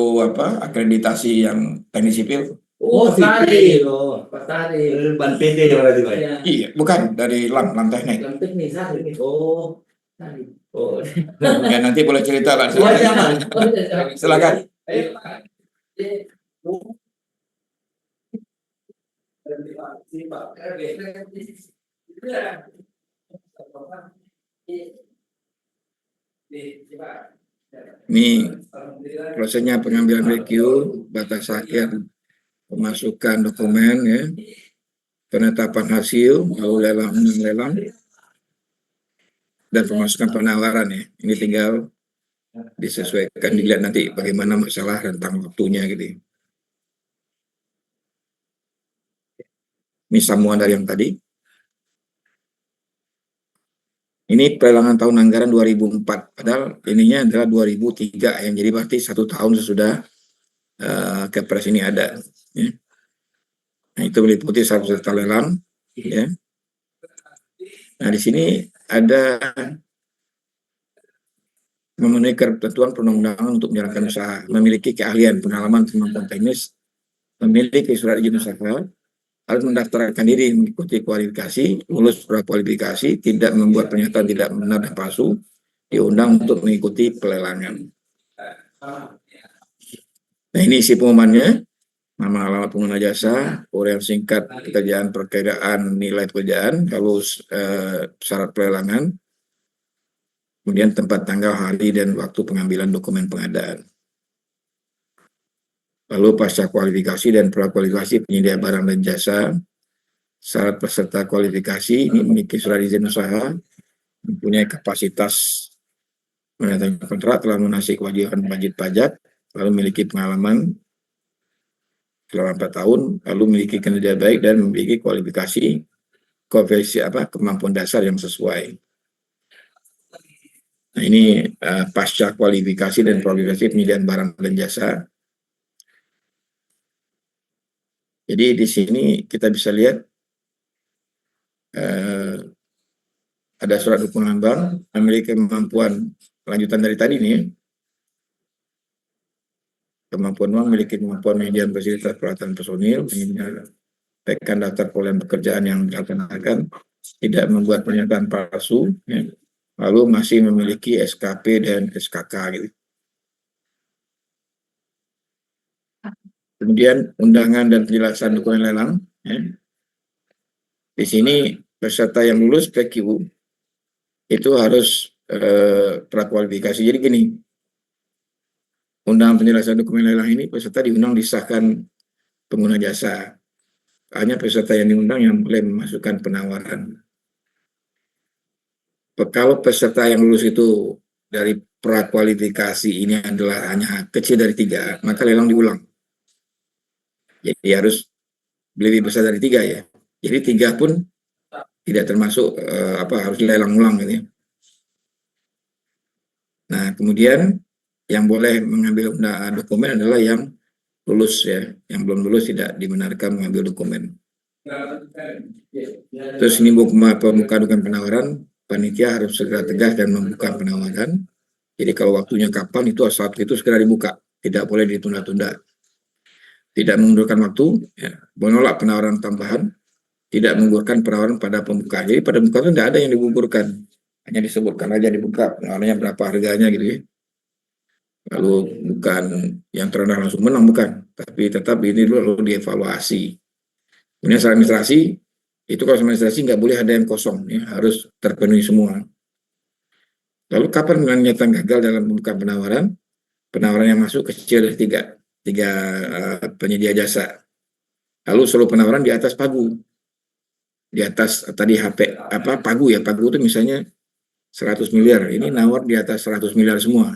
akreditasi yang teknik sipil. Oh, tari. Pak Tari. Ban PT berarti Pak. Ya. Iya, bukan dari LAM teknik. Dalam teknik tari. Oh, tari. Oh. Ya nanti boleh cerita lah. Oh, jangan. Silakan. Ayo, Pak. Ini prosesnya pengambilan RQ, batas akhir pemasukan dokumen, ya, penetapan hasil, lalu lelang, dan pemasukan penawaran, ya. Ini tinggal disesuaikan, dilihat nanti bagaimana masalah rentang waktunya gitu. Ini sambungan dari yang tadi. Ini pelelangan tahun anggaran 2004, padahal ininya adalah 2003, yang jadi berarti 1 tahun sesudah Kepres ini ada. Ya. Nah, itu meliputi syarat peserta lelang. Ya. Nah, di sini ada memenuhi ketentuan perundang-undangan untuk menjalankan usaha, memiliki keahlian, pengalaman, kemampuan teknis, memiliki surat izin usaha, harus mendaftarkan diri mengikuti kualifikasi, lulus prakualifikasi, tidak membuat pernyataan tidak benar dan palsu, diundang untuk mengikuti pelelangan. Nah, ini isi pengumumannya, nama alamat pengguna jasa, uraian singkat pekerjaan, perkiraan nilai pekerjaan, lalu syarat pelelangan, kemudian tempat, tanggal, hari, dan waktu pengambilan dokumen pengadaan. Lalu pasca kualifikasi dan prakualifikasi penyedia barang dan jasa, syarat peserta kualifikasi ini memiliki surat izin usaha, mempunyai kapasitas menandatangani kontrak, telah melunasi kewajiban wajib pajak, lalu memiliki pengalaman selama 4 tahun, lalu memiliki kinerja baik dan memiliki kualifikasi kemampuan dasar yang sesuai. Nah, ini pasca kualifikasi dan kualifikasi penyediaan barang dan jasa. Jadi di sini kita bisa lihat ada surat dukungan bank, memiliki kemampuan lanjutan dari tadi nih, kemampuan bank memiliki kemampuan menyediakan fasilitas peralatan personil, menyampaikan daftar perolehan pekerjaan yang dilaksanakan, tidak membuat pernyataan palsu, ya, lalu masih memiliki SKP dan SKK gitu. Kemudian undangan dan penjelasan dokumen lelang. Ya. Di sini peserta yang lulus PQ itu harus prakualifikasi. Jadi gini, undangan penjelasan dokumen lelang ini peserta diundang disahkan pengguna jasa. Hanya peserta yang diundang yang boleh memasukkan penawaran. Kalau peserta yang lulus itu dari prakualifikasi ini adalah hanya kecil dari 3, maka lelang diulang. Jadi harus lebih besar dari 3 ya. Jadi 3 pun tidak termasuk harus lelang ulang gitu ya. Nah, kemudian yang boleh mengambil dokumen adalah yang lulus ya. Yang belum lulus tidak dibenarkan mengambil dokumen. Terus ini pembukaan dokumen penawaran, panitia harus segera tegas dan membuka penawaran. Jadi kalau waktunya kapan itu saat itu segera dibuka, tidak boleh ditunda-tunda. Tidak mengundurkan waktu, ya, menolak penawaran tambahan, tidak menggugurkan penawaran pada pembukaan. Jadi pada pembukaan itu tidak ada yang digugurkan, hanya disebutkan aja dibuka penawarannya berapa harganya gitu ya. Lalu bukan yang terendah langsung menang, bukan, tapi tetap ini dulu dievaluasi. Kemudian secara administrasi itu kalau administrasi nggak boleh ada yang kosong, ya, harus terpenuhi semua. Lalu kapan menyatakan gagal dalam pembukaan penawaran? Penawaran yang masuk kecil dari tiga penyedia jasa. Lalu seluruh penawaran di atas pagu. Di atas tadi pagu ya, pagu itu misalnya 100 miliar. Ini nawar di atas 100 miliar semua.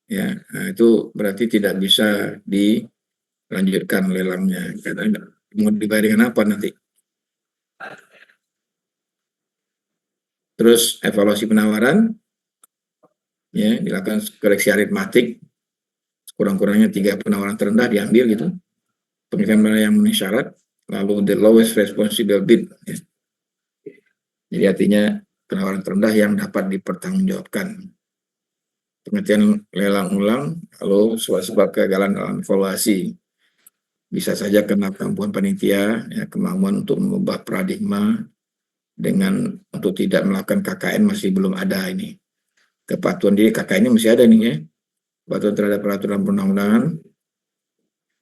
Ya, nah itu berarti tidak bisa dilanjutkan lelangnya. Karena mau dibayar dengan apa nanti? Terus evaluasi penawaran, ya dilakukan koreksi aritmatik, kurang-kurangnya 3 penawaran terendah diambil gitu. Pemilihan mana yang memenuhi syarat, lalu the lowest responsible bid. Ya. Jadi artinya penawaran terendah yang dapat dipertanggungjawabkan. Pengertian lelang ulang, lalu sebab kegagalan dalam evaluasi. Bisa saja karena kemampuan panitia, ya, kemampuan untuk mengubah paradigma dengan untuk tidak melakukan KKN masih belum ada ini. Kepatuhan diri KKN ini masih ada nih ya. Kepatuhan terhadap peraturan perundang-undangan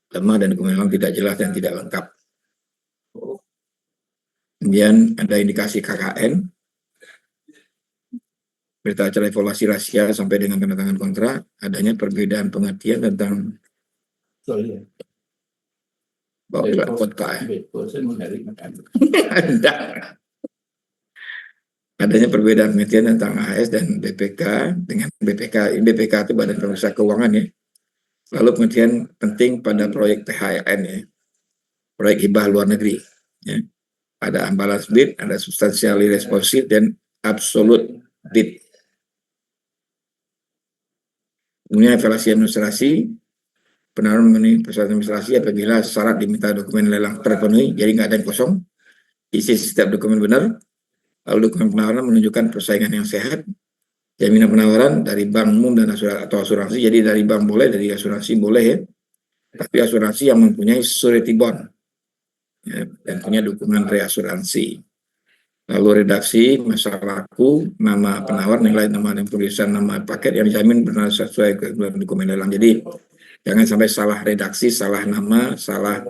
lemah dan kemudian tidak jelas dan tidak lengkap. Kemudian ada indikasi KKN, berita acara evaluasi rahasia sampai dengan tanda tangan kontrak, adanya perbedaan pengertian tentang bahwa kontrak. Adanya perbedaan pengertian tentang AS dan BPK dengan BPK. BPK itu Badan Pemeriksa Keuangan ya. Lalu pengertian penting pada proyek PHLN ya, proyek hibah luar negeri. Ya. Ada unbalanced bid, ada substantially responsive dan absolute bid. Kemudian evaluasi administrasi, penawaran memenuhi persyaratan administrasi apabila syarat diminta dokumen lelang terpenuhi, jadi nggak ada yang kosong, isi setiap dokumen benar, lalu dokumen penawaran menunjukkan persaingan yang sehat, jaminan penawaran dari bank umum dan asuransi, jadi dari bank boleh, dari asuransi boleh ya, tapi asuransi yang mempunyai surety bond ya, dan punya dukungan reasuransi. Lalu redaksi, masa laku, nama penawar, nilai nama dan tulisan nama paket yang dijamin benar sesuai ketentuan dokumen lelang. Jadi jangan sampai salah redaksi, salah nama, salah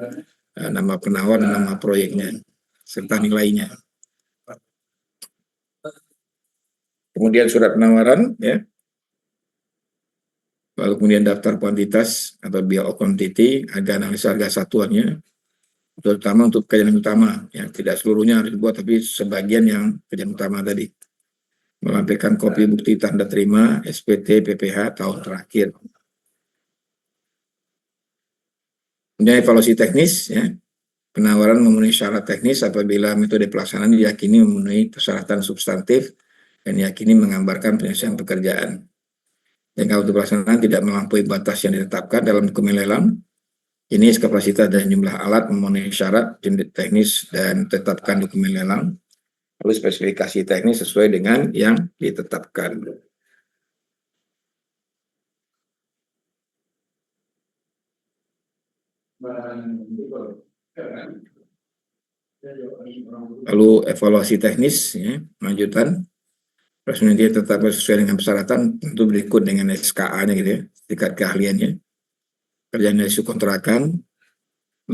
nama penawar dan nama proyeknya serta nilainya. Kemudian surat penawaran ya. Lalu kemudian daftar kuantitas atau bill of quantity, analisa harga satuannya, terutama untuk pekerjaan utama, yang tidak seluruhnya harus dibuat, tapi sebagian yang pekerjaan utama tadi. Melampirkan kopi bukti tanda terima, SPT, PPH tahun terakhir. Kemudian evaluasi teknis, ya. Penawaran memenuhi syarat teknis apabila metode pelaksanaan diyakini memenuhi persyaratan substantif dan diyakini menggambarkan penyelesaian pekerjaan. Dan kalau pelaksanaan tidak melampaui batas yang ditetapkan dalam dokumen lelang, jenis, kapasitas, dan jumlah alat memenuhi syarat teknis dan tetapkan dokumen lelang, lalu spesifikasi teknis sesuai dengan yang ditetapkan. Lalu evaluasi teknis, ya, lanjutan. Personil tetap sesuai dengan persyaratan, tentu berikut dengan SKA-nya gitu ya, tingkat keahliannya, kerjaan dari subkontrakan,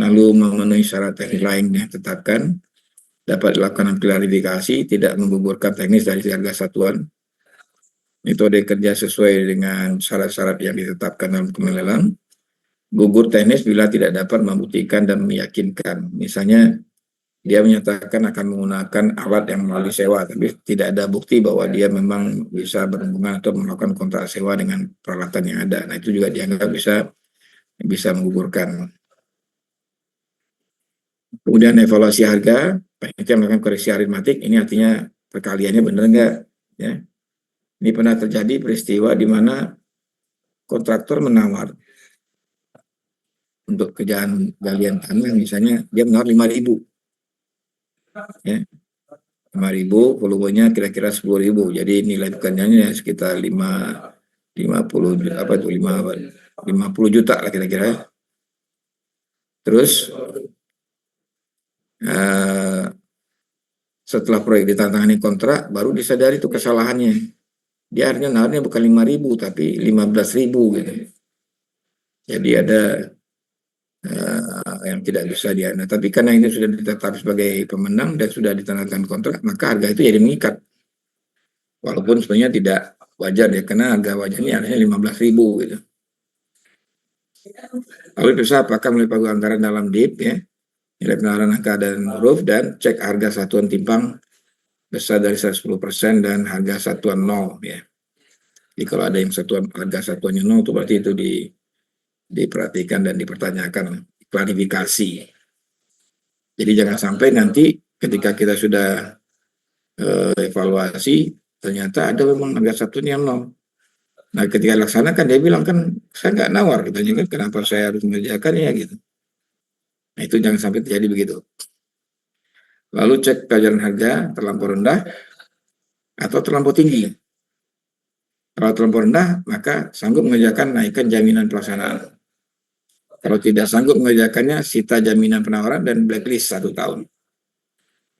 lalu memenuhi syarat teknis lain yang ditetapkan, dapat dilakukan klarifikasi, tidak menggugurkan teknis dari harga satuan, metode kerja sesuai dengan syarat-syarat yang ditetapkan dalam dokumen lelang, gugur teknis bila tidak dapat membuktikan dan meyakinkan. Misalnya dia menyatakan akan menggunakan alat yang melalui sewa, tapi tidak ada bukti bahwa dia memang bisa berhubungan atau melakukan kontrak sewa dengan peralatan yang ada. Nah, itu juga dianggap bisa menggugurkan. Kemudian evaluasi harga, panitia melakukan koreksi aritmatik, ini artinya perkaliannya benar enggak? Ya. Ini pernah terjadi peristiwa di mana kontraktor menawar untuk kerjaan galian tanah, misalnya dia menawar 5.000. Ya, 5.000, volumenya kira-kira 10.000, jadi nilai pekerjaannya sekitar 50 juta lah kira-kira. Terus setelah proyek ditandatangani kontrak, baru disadari itu kesalahannya. Dia harusnya nawarnya bukan 5.000 tapi 15.000 gitu. Jadi ada yang tidak bisa diana. Tapi karena ini sudah ditetap sebagai pemenang dan sudah ditandatangani kontrak, maka harga itu jadi mengikat. Walaupun sebenarnya tidak wajar ya, karena harga wajarnya harusnya 15.000 gitu. Lalu bisa apakah melalui pagu anggaran dalam DIP ya, nilai penawaran angka dan huruf, dan cek harga satuan timbang besar dari 110% dan harga satuan 0 ya. Jadi kalau ada yang harga satuannya 0 itu berarti itu diperhatikan dan dipertanyakan, klarifikasi. Jadi jangan sampai nanti ketika kita sudah evaluasi ternyata ada memang harga satunya 0. Nah ketika laksanakan dia bilang kan saya nggak nawar, katanya kan kenapa saya harus mengerjakannya gitu. Nah itu jangan sampai terjadi begitu. Lalu cek pelajaran harga terlampau rendah atau terlampau tinggi. Kalau terlampau rendah maka sanggup mengerjakan naikkan jaminan pelaksanaan. Kalau tidak sanggup mengerjakannya sita jaminan penawaran dan blacklist 1 tahun.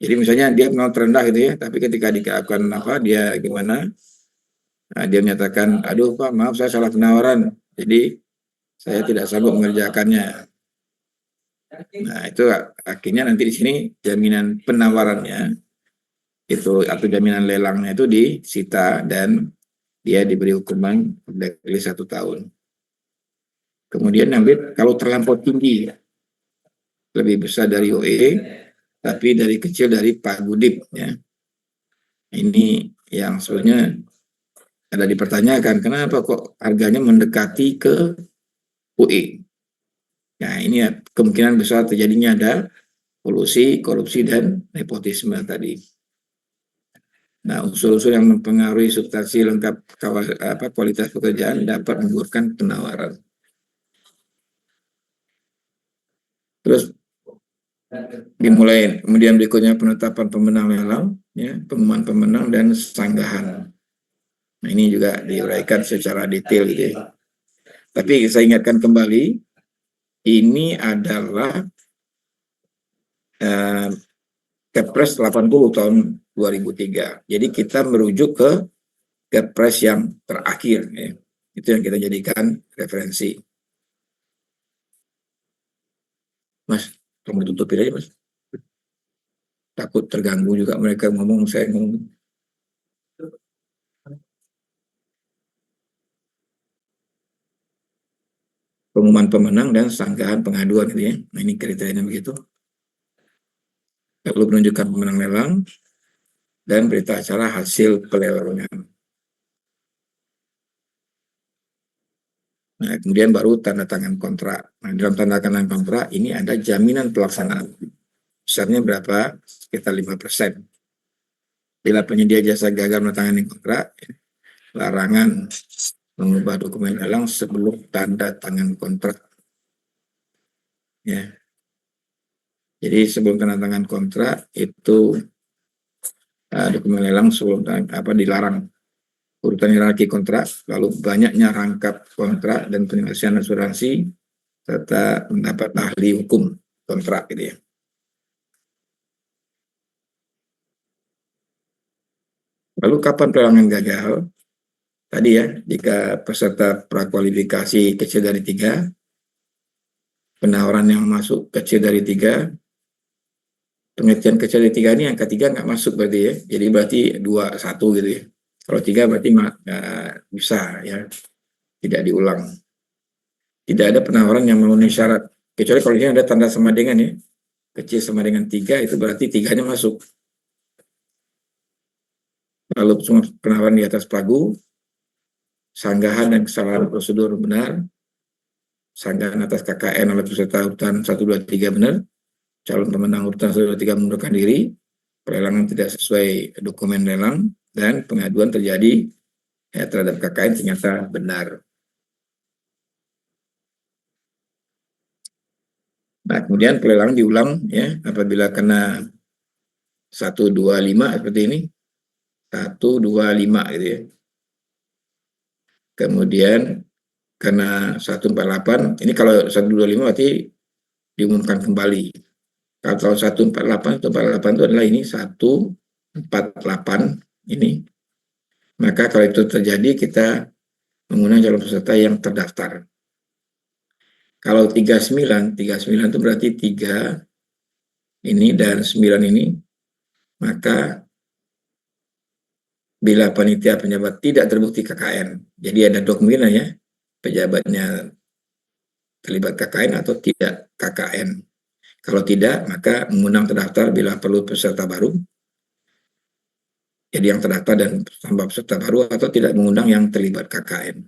Jadi misalnya dia mau terendah gitu ya, tapi ketika dikatakan apa dia gimana, nah, dia menyatakan, aduh Pak maaf saya salah penawaran, jadi saya tidak sanggup mengerjakannya. Nah itu akhirnya nanti di sini jaminan penawarannya itu atau jaminan lelangnya itu disita dan dia diberi hukuman blacklist 1 tahun. Kemudian nanti kalau terlampau tinggi, lebih besar dari OE, tapi dari kecil dari Pak Gudip ya. Ini yang sebenarnya ada dipertanyakan, kenapa kok harganya mendekati ke UE. Nah ini ya, kemungkinan besar terjadinya ada kolusi, korupsi, dan nepotisme tadi. Nah unsur-unsur yang mempengaruhi substansi lengkap kualitas pekerjaan dapat menggugurkan penawaran. Terus dimulai, kemudian berikutnya penetapan pemenang lelang, ya, pengumuman pemenang dan sanggahan. Nah ini juga diuraikan secara detail gitu ya. Tapi saya ingatkan kembali, ini adalah Kepres 80 tahun 2003. Jadi kita merujuk ke Kepres yang terakhir, ya. Itu yang kita jadikan referensi. Mas, tolong ditutupin aja Mas. Takut terganggu juga mereka ngomong, saya ngomong. Pengumuman pemenang dan sanggahan pengaduan gitu ya. Nah ini kriterianya begitu. Lalu penunjukan pemenang lelang dan berita acara hasil pelelangan. Nah kemudian baru tanda tangan kontrak. Nah dalam tanda tangan kontrak ini ada jaminan pelaksanaan. Besarnya berapa? Sekitar 5%. Bila penyedia jasa gagal menandatangani kontrak, larangan mengubah dokumen lelang sebelum tanda tangan kontrak. Ya. Jadi sebelum tanda tangan kontrak itu dokumen lelang sebelum dilarang. Urutan hierarki kontrak, lalu banyaknya rangkap kontrak dan penyelesaian asuransi serta mendapat ahli hukum kontrak gitu ya. Lalu kapan pelelangan gagal? Tadi ya, jika peserta prakualifikasi kecil dari 3, penawaran yang masuk kecil dari 3, pengertian kecil dari 3 ini angka 3 nggak masuk berarti ya. Jadi berarti 2, 1 gitu ya. Kalau 3 berarti bisa ya, tidak diulang. Tidak ada penawaran yang memenuhi syarat. Kecuali kalau ini ada tanda sama dengan ya. Kecil sama dengan 3 itu berarti 3-nya masuk. Lalu semua penawaran di atas pagu, sanggahan dan kesalahan prosedur benar, sanggahan atas KKN oleh peserta urutan 1, 2, 3 benar, calon pemenang urutan 1, 2, 3 mengundurkan diri, pelelangan tidak sesuai dokumen lelang, dan pengaduan terjadi terhadap KKN ternyata benar. Nah, kemudian pelelangan diulang ya apabila kena 1, 2, 5 seperti ini. 1, 2, 5 gitu ya. Kemudian kena 148, ini kalau 1, 2, 5 berarti diumumkan kembali. Kalau 148 itu adalah ini 148 ini. Maka kalau itu terjadi kita menggunakan calon peserta yang terdaftar. Kalau 39 itu berarti 3 ini dan 9 ini, maka bila panitia pejabat tidak terbukti KKN, jadi ada dokumen ya, pejabatnya terlibat KKN atau tidak KKN. Kalau tidak, maka mengundang terdaftar bila perlu peserta baru. jadi yang terdaftar dan tambah peserta baru atau tidak mengundang yang terlibat KKN.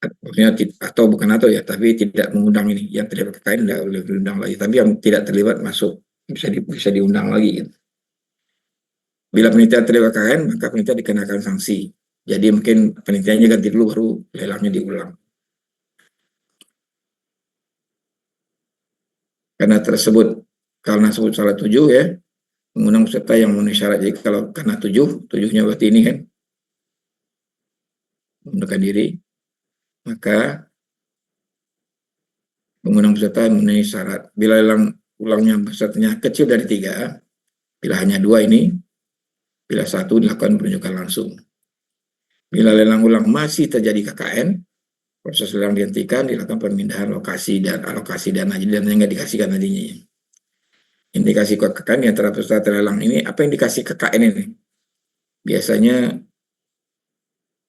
Maksudnya atau bukan atau ya, tapi tidak mengundang ini yang terlibat KKN tidak boleh diundang lagi, tapi yang tidak terlibat masuk bisa diundang lagi gitu. Bila panitia terlibat KKN maka panitia dikenakan sanksi. Jadi mungkin panitianya ganti dulu baru lelangnya diulang. Karena sebut salah 7 ya, mengundang peserta yang memenuhi syarat. Jadi kalau karena 7-nya berarti ini kan mengundurkan diri, maka mengundang peserta yang memenuhi syarat. Bila lelang ulangnya pesertanya kecil dari 3, bila hanya 2 ini, bila 1 dilakukan penunjukan langsung. Bila lelang ulang masih terjadi KKN, proses lelang dihentikan, dilakukan pemindahan lokasi dan alokasi dana. Jadi dananya nggak dikasihkan tadinya. Indikasi KKN antara peserta terlelang ini, apa yang dikasih KKN ini? Biasanya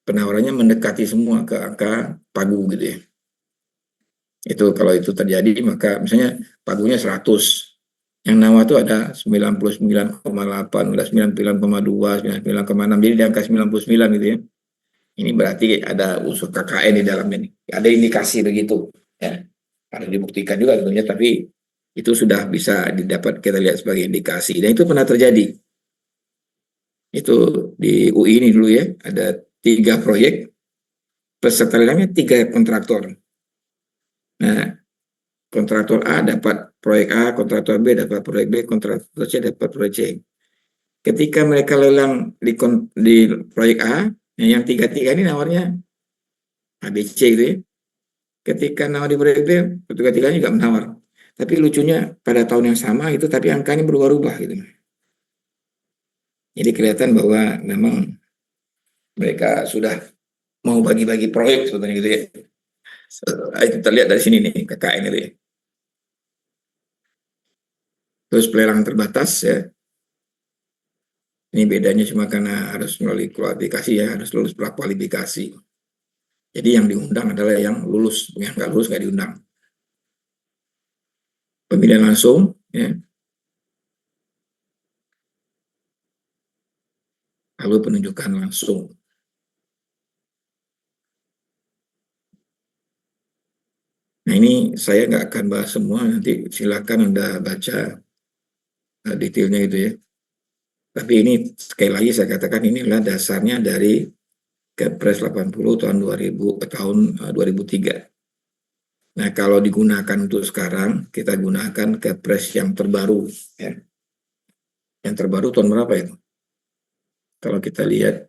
penawarannya mendekati semua ke angka pagu gitu ya. Itu kalau itu terjadi maka misalnya pagunya 100. Yang nawar itu ada 99,8, 99,2, 99,6. Jadi di angka 99 gitu ya. Ini berarti ada unsur KKN di dalamnya nih. Ada indikasi begitu ya. Harus dibuktikan juga tentunya, tapi itu sudah bisa didapat kita lihat sebagai indikasi. Dan itu pernah terjadi. Itu di UI ini dulu ya, ada 3 proyek, peserta lelangnya 3 kontraktor. Nah, kontraktor A dapat proyek A, kontraktor B dapat proyek B, kontraktor C dapat proyek C. Ketika mereka lelang di proyek A, yang 3 ini nawarnya ABC gitu ya. Ketika nawar di proyek B, ketiga-tiganya juga menawar. Tapi lucunya pada tahun yang sama itu, tapi angkanya berubah-ubah gitu. Jadi kelihatan bahwa memang mereka sudah mau bagi-bagi proyek sebetulnya gitu ya. Itu terlihat dari sini nih KKN itu ya. Terus pelelangan terbatas ya. Ini bedanya cuma karena harus melalui kualifikasi ya, harus lulus prakualifikasi. Jadi yang diundang adalah yang lulus, yang nggak lulus nggak diundang. Pemilihan langsung ya. Lalu penunjukan langsung. Nah ini saya nggak akan bahas semua, nanti silakan Anda baca detailnya itu ya. Tapi ini sekali lagi saya katakan ini adalah dasarnya dari Kepres 80 tahun 2003. Nah kalau digunakan untuk sekarang, kita gunakan Kepres yang terbaru. Ya. Yang terbaru tahun berapa itu? Kalau kita lihat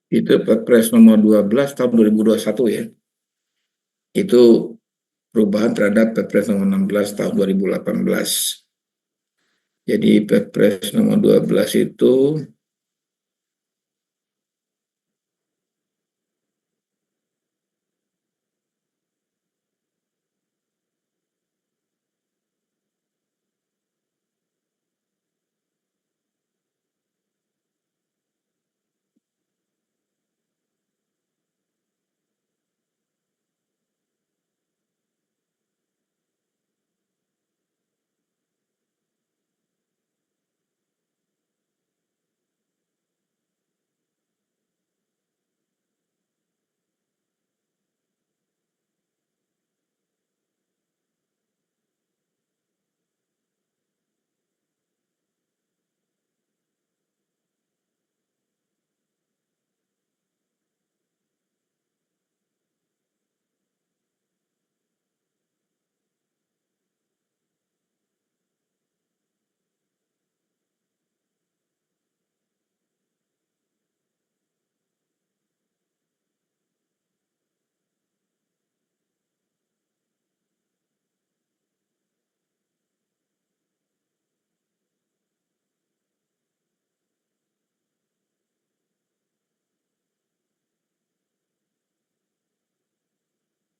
itu Perpres nomor 12 tahun 2021 ya. Itu perubahan terhadap Perpres nomor 16 tahun 2018. Jadi Perpres nomor 12 itu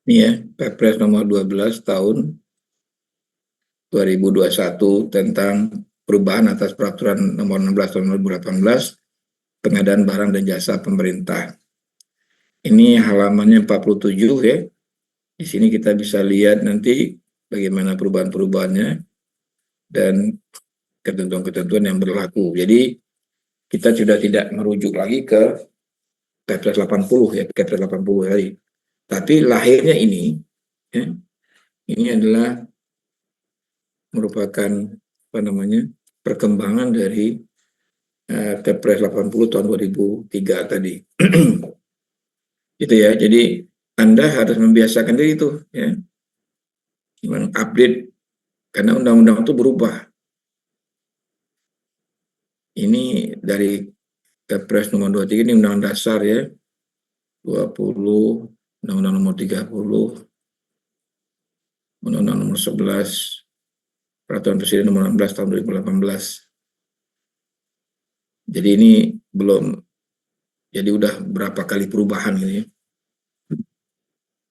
Ini ya, Perpres nomor 12 tahun 2021 tentang perubahan atas peraturan nomor 16 tahun 2018 pengadaan barang dan jasa pemerintah. Ini halamannya 47 ya. Di sini kita bisa lihat nanti bagaimana perubahan-perubahannya dan ketentuan-ketentuan yang berlaku. Jadi kita sudah tidak merujuk lagi ke Perpres 80 ya, Perpres 80 tadi. Tapi lahirnya ini ya, ini adalah merupakan perkembangan dari Perpres 80 tahun 2003 tadi. Gitu ya. Jadi Anda harus membiasakan diri itu ya. Mengupdate karena undang-undang itu berubah. Ini dari Kepres nomor 23 ini undang-undang dasar ya. 20, undang-undang nomor 30, undang-undang nomor 11, peraturan presiden nomor 16 tahun 2018. Jadi ini belum, jadi udah berapa kali perubahan ini ya.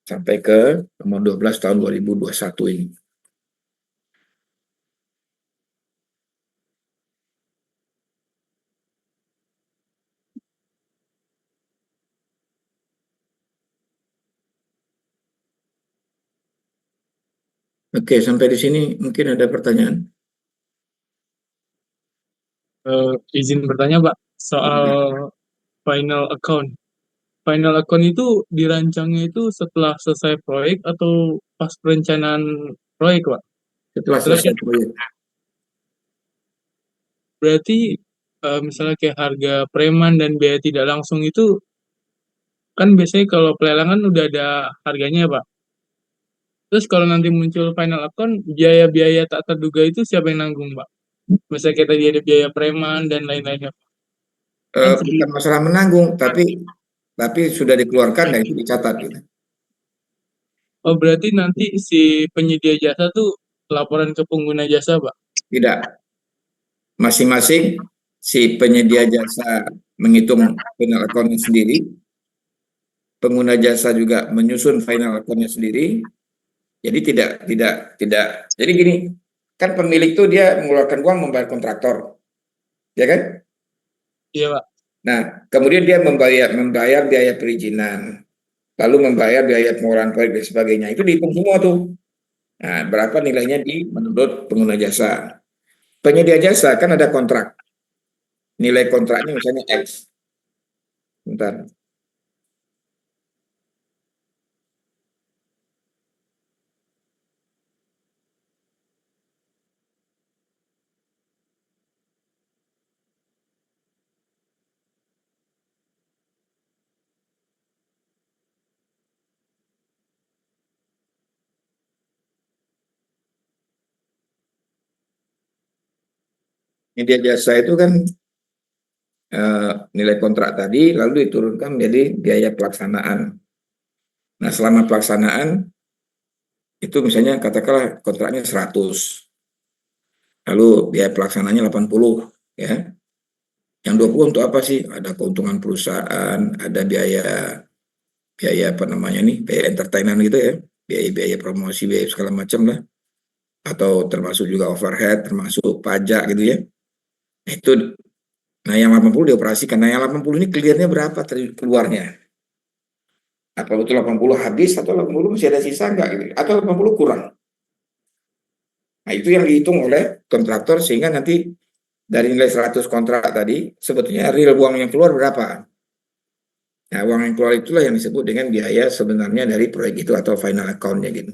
Sampai ke nomor 12 tahun 2021 ini. Oke, sampai di sini mungkin ada pertanyaan. Izin bertanya, Pak, soal final account. Final account itu dirancangnya itu setelah selesai proyek atau pas perencanaan proyek, Pak? Setelah Terus selesai proyek. berarti misalnya kayak harga preman dan biaya tidak langsung itu kan biasanya kalau pelelangan udah ada harganya, Pak. Terus kalau nanti muncul final account, biaya-biaya tak terduga itu siapa yang nanggung, Pak? Misalnya kayak tadi ada biaya preman dan lain-lainnya. Kan Bukan masalah menanggung, tapi sudah dikeluarkan dan itu dicatat gitu. oh, berarti nanti si penyedia jasa tuh laporan ke pengguna jasa, Pak? Tidak. Masing-masing si penyedia jasa menghitung final account-nya sendiri, pengguna jasa juga menyusun final account-nya sendiri. Jadi tidak. Jadi gini, kan pemilik tuh dia mengeluarkan uang membayar kontraktor, ya kan? Iya, Pak. Nah, kemudian dia membayar biaya perizinan, lalu membayar biaya pengolahan proyek dan sebagainya. Itu dihitung semua tuh. Nah, berapa nilainya menurut pengguna jasa. Penyedia jasa kan ada kontrak. Nilai kontraknya misalnya X. Bentar. Penyedia jasa itu kan nilai kontrak tadi lalu diturunkan menjadi biaya pelaksanaan. Nah, selama pelaksanaan itu misalnya katakanlah kontraknya 100. Lalu biaya pelaksanaannya 80 ya. Yang 20 untuk apa sih? Ada keuntungan perusahaan, ada biaya biaya entertainment gitu ya. Biaya promosi, biaya segala macam lah. Atau termasuk juga overhead, termasuk pajak gitu ya. Itu nah yang 80 dioperasikan. Nah yang 80 ini clearnya berapa keluarnya? Apa betul 80 habis atau 80 masih ada sisa enggak gitu? Atau 80 kurang? Nah itu yang dihitung oleh kontraktor sehingga nanti dari nilai 100 kontrak tadi sebetulnya real uang yang keluar berapa? Nah uang yang keluar itulah yang disebut dengan biaya sebenarnya dari proyek itu atau final account-nya gitu.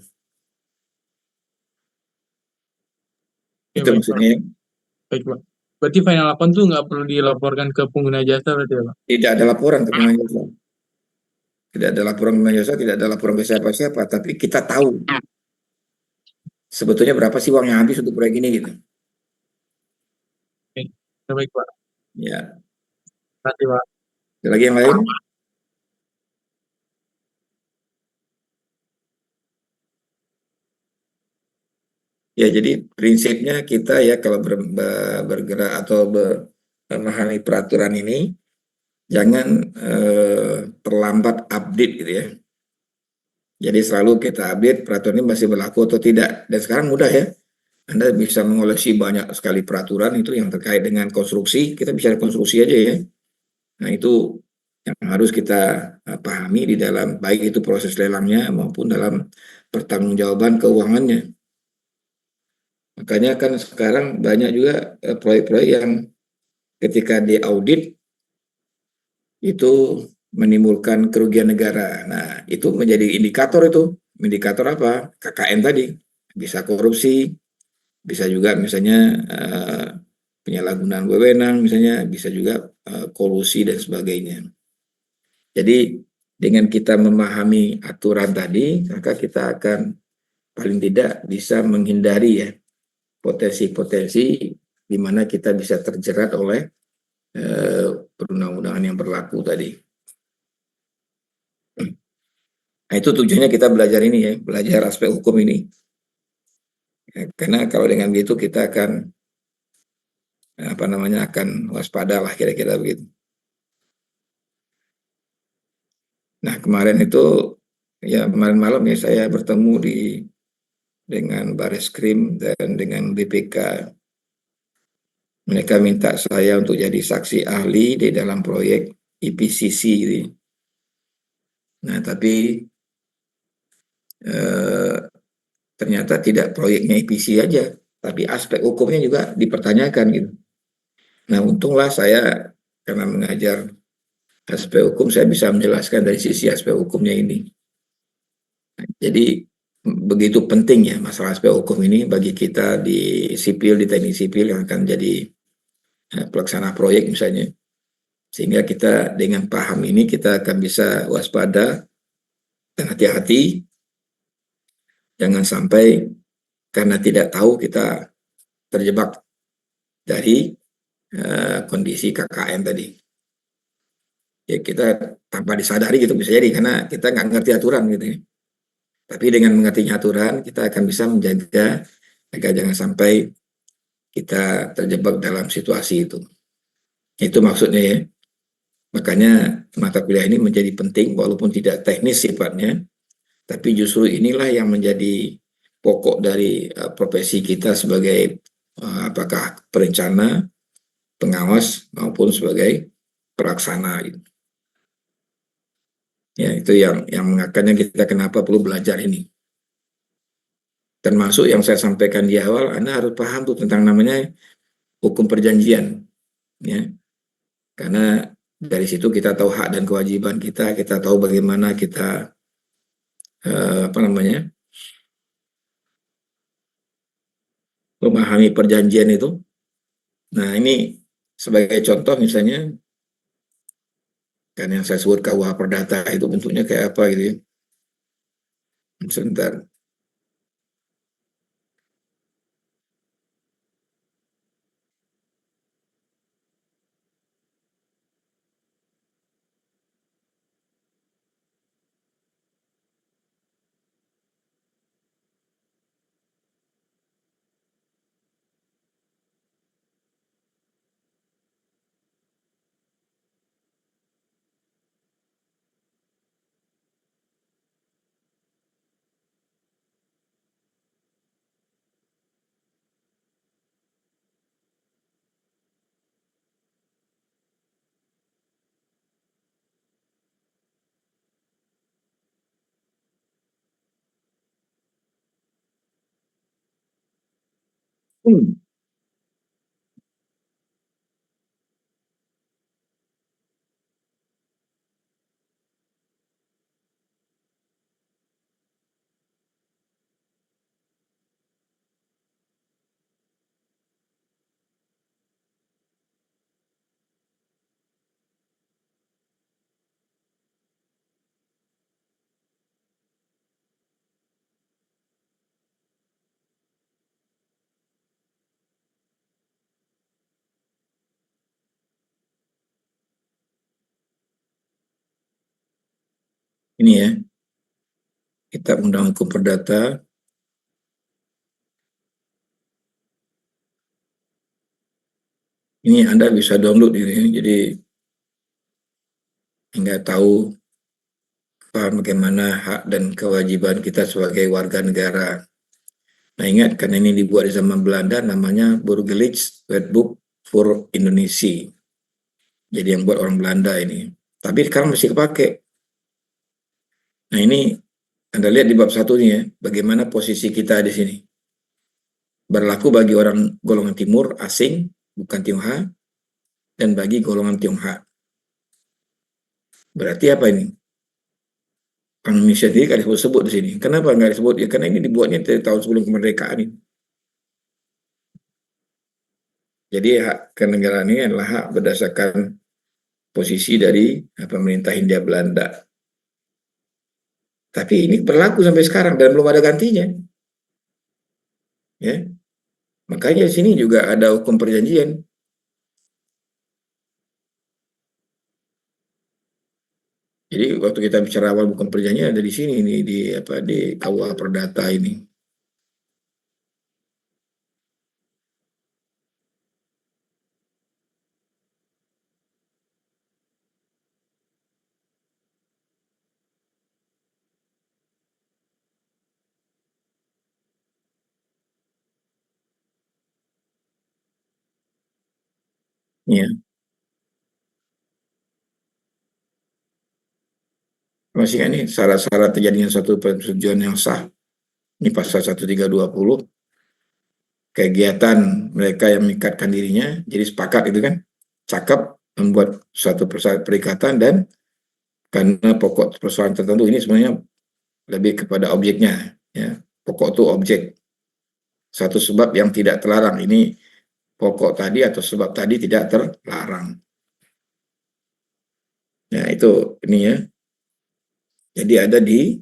Ya, Itu baik, Pak. maksudnya. Baik, Pak. Berarti final account tuh nggak perlu dilaporkan ke pengguna jasa berarti ya, Pak? Tidak ada laporan ke pengguna jasa. Tidak ada laporan ke pengguna jasa, tidak ada laporan ke siapa-siapa, tapi kita tahu sebetulnya berapa sih uang yang habis untuk proyek ini gitu. Oke. Ya, baik, Pak. Ya, Terima kasih, Pak. ada lagi yang lain? Ya, jadi prinsipnya kita ya kalau bergerak atau memahami peraturan ini, jangan terlambat update gitu ya. Jadi selalu kita update peraturan ini masih berlaku atau tidak. Dan sekarang mudah ya, Anda bisa mengoleksi banyak sekali peraturan itu yang terkait dengan konstruksi, kita bicara konstruksi aja ya. Nah itu yang harus kita pahami di dalam baik itu proses lelangnya maupun dalam pertanggungjawaban keuangannya. Makanya kan sekarang banyak juga proyek-proyek yang ketika diaudit itu menimbulkan kerugian negara. Nah, itu menjadi indikator itu. Indikator apa? KKN tadi. Bisa korupsi, bisa juga misalnya penyalahgunaan wewenang, misalnya bisa juga kolusi dan sebagainya. Jadi dengan kita memahami aturan tadi, maka kita akan paling tidak bisa menghindari ya potensi-potensi di mana kita bisa terjerat oleh perundang-undangan yang berlaku tadi. Nah, itu tujuannya kita belajar ini ya, belajar aspek hukum ini. Ya, karena kalau dengan begitu kita akan akan waspada lah kira-kira begitu. Nah, kemarin itu ya kemarin malam ya saya bertemu dengan Bareskrim dan dengan BPK. Mereka minta saya untuk jadi saksi ahli di dalam proyek IPCC ini. Nah, tapi ternyata tidak proyeknya IPC aja, tapi aspek hukumnya juga dipertanyakan gitu. Nah, untunglah saya karena mengajar aspek hukum, saya bisa menjelaskan dari sisi aspek hukumnya ini. Nah, jadi begitu penting ya masalah aspek hukum ini bagi kita di sipil, di teknik sipil yang akan jadi pelaksana proyek misalnya. Sehingga kita dengan paham ini kita akan bisa waspada dan hati-hati. Jangan sampai karena tidak tahu kita terjebak dari kondisi KKN tadi. Ya kita tanpa disadari gitu bisa jadi karena kita nggak ngerti aturan gitu ya. Tapi dengan mengerti aturan kita akan bisa menjaga agar jangan sampai kita terjebak dalam situasi itu. Itu maksudnya ya. Makanya mata kuliah ini menjadi penting walaupun tidak teknis sifatnya, tapi justru inilah yang menjadi pokok dari profesi kita sebagai apakah perencana, pengawas maupun sebagai pelaksana. Ya, itu yang makanya kita kenapa perlu belajar ini. Termasuk yang saya sampaikan di awal, Anda harus paham tuh tentang namanya hukum perjanjian, ya. Karena dari situ kita tahu hak dan kewajiban kita tahu bagaimana kita memahami perjanjian itu. Nah, ini sebagai contoh misalnya, kan yang saya sebut KUH Perdata itu bentuknya kayak apa gitu ya. Sebentar. Ini ya, Kitab Undang Hukum Perdata. Ini Anda bisa download ini, jadi nggak tahu paham bagaimana hak dan kewajiban kita sebagai warga negara. Nah ingat, karena ini dibuat di zaman Belanda, namanya Burgerlijk Wetboek voor Indonesia. Jadi yang buat orang Belanda ini. Tapi sekarang masih kepake. Nah ini Anda lihat di bab 1 ini ya, bagaimana posisi kita di sini. Berlaku bagi orang golongan timur asing, bukan Tionghoa, dan bagi golongan Tionghoa. Berarti apa ini? Orang Indonesia sendiri nggak disebut-sebut di sini. Kenapa nggak disebut? Ya karena ini dibuatnya dari tahun sebelum kemerdekaan ini. Jadi hak kenegaraan ini adalah hak berdasarkan posisi dari pemerintah Hindia Belanda. Tapi ini berlaku sampai sekarang dan belum ada gantinya. Ya, makanya di sini juga ada hukum perjanjian. Jadi waktu kita bicara awal hukum perjanjian ada di sini ini di KUH Perdata ini. Ya, masih kan ini syarat-syarat terjadinya suatu persetujuan yang sah. Ini pasal 1320. Kegiatan mereka yang mengikatkan dirinya, jadi sepakat itu kan, cakap membuat suatu perikatan dan karena pokok persoalan tertentu ini sebenarnya lebih kepada objeknya, ya. Pokok itu objek. Satu sebab yang tidak terlarang ini pokok tadi atau sebab tadi tidak terlarang. Ya itu ini ya. Jadi ada di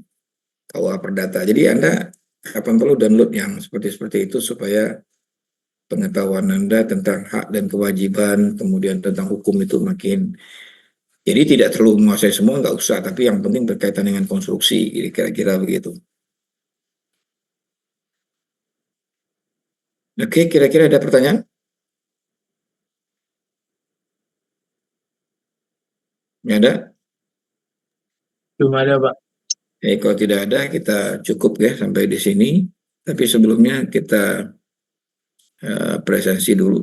KUH Perdata. Jadi Anda kapan perlu download yang seperti itu supaya pengetahuan Anda tentang hak dan kewajiban, kemudian tentang hukum itu makin. Jadi tidak terlalu menguasai semua, nggak usah. Tapi yang penting berkaitan dengan konstruksi, kira-kira begitu. Oke, kira-kira ada pertanyaan? Nggak ada? Belum ada, Pak. Kalau tidak ada, kita cukup ya sampai di sini. Tapi sebelumnya kita presensi dulu.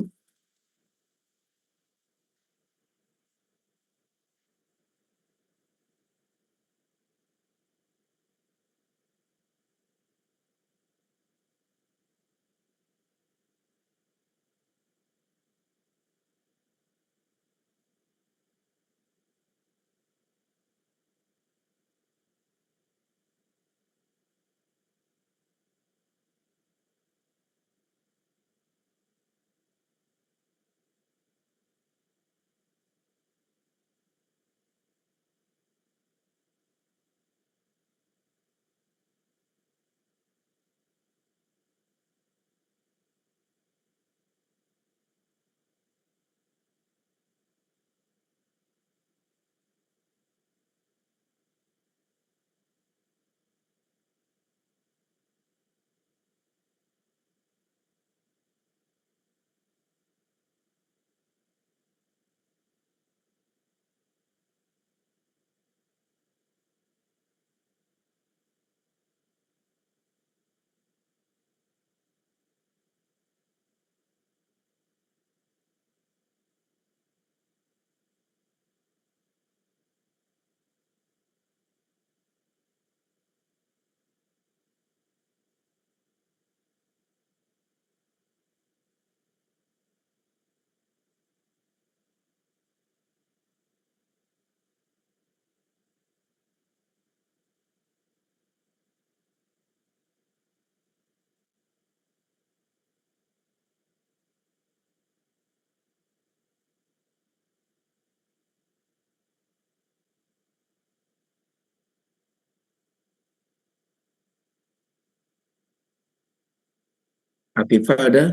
Afifah ada?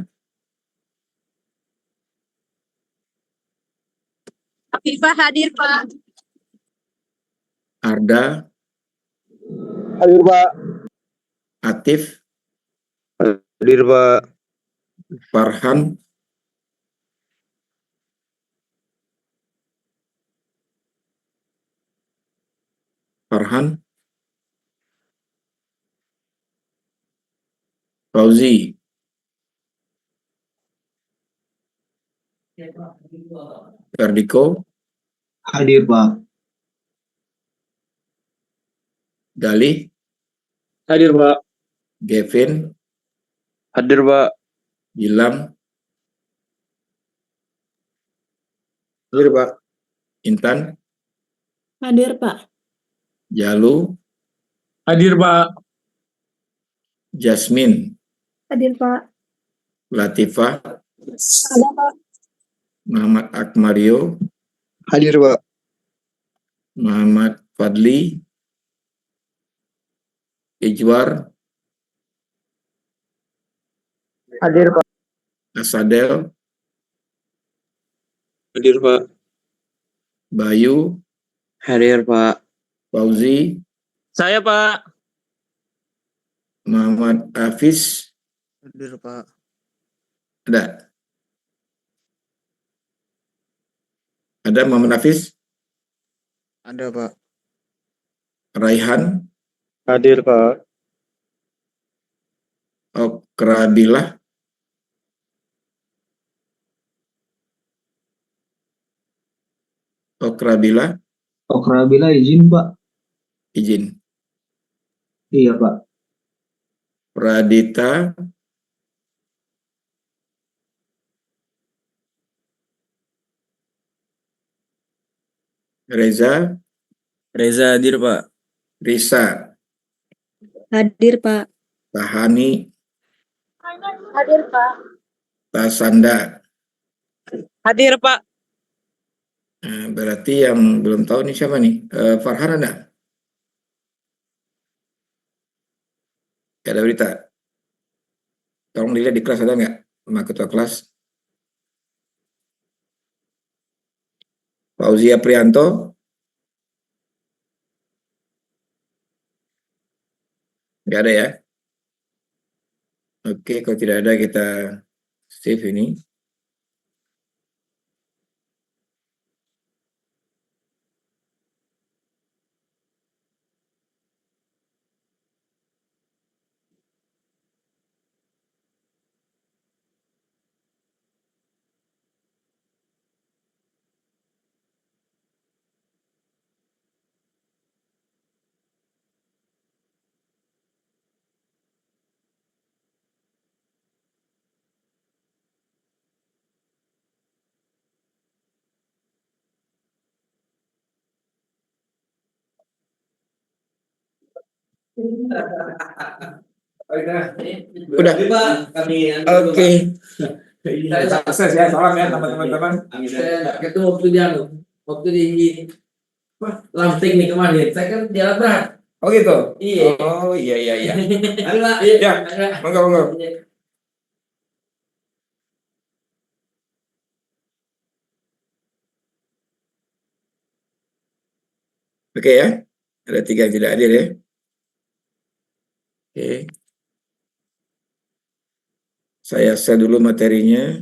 Afifah hadir, Pak. Arda? Hadir, Pak. Atif? Hadir, Pak. Farhan? Farhan? Fauzi, Ferdiko, Hadir Pak. Galih, Hadir Pak. Gavin, Hadir Pak. Gilang, Hadir Pak. Intan, Hadir Pak. Jalu, Hadir Pak. Jasmine, Hadir Pak. Latifah, Ada Pak. Muhammad Akmario, Hadir Pak. Muhammad Fadli, Ijwar, Hadir Pak. Asadel, Hadir Pak. Bayu, Hadir Pak. Fauzi, Saya Pak. Muhammad Hafiz, Hadir Pak. ada? Ada Muhammad Hafiz, Ada Pak. Raihan, Hadir Pak. Okrabilah, Okrabilah, Okrabila izin Pak. izin. Iya Pak. Pradita, Reza, Reza hadir Pak. Risa, Hadir Pak. Tahani, Hadir Pak. Tasanda. Hadir Pak. Nah, berarti yang belum tahu nih siapa nih? Farhan ada? Gak ada berita. Tolong dilihat di kelas ada nggak? Sama ketua kelas. Fauzia Prianto. Nggak ada ya? Oke, kalau tidak ada kita save ini. Udah. Kami Oke. Saya Sukses ya, salam ya teman-teman. saya nggak ketemu waktu dia waktu di lanting nih kemarin. Saya kan jalan berat. Oh gitu. Iya. Oh iya. Halo Pak. Ya, monggo. Oke ya, ada 3 yang tidak hadir ya. Oke. Saya share dulu materinya.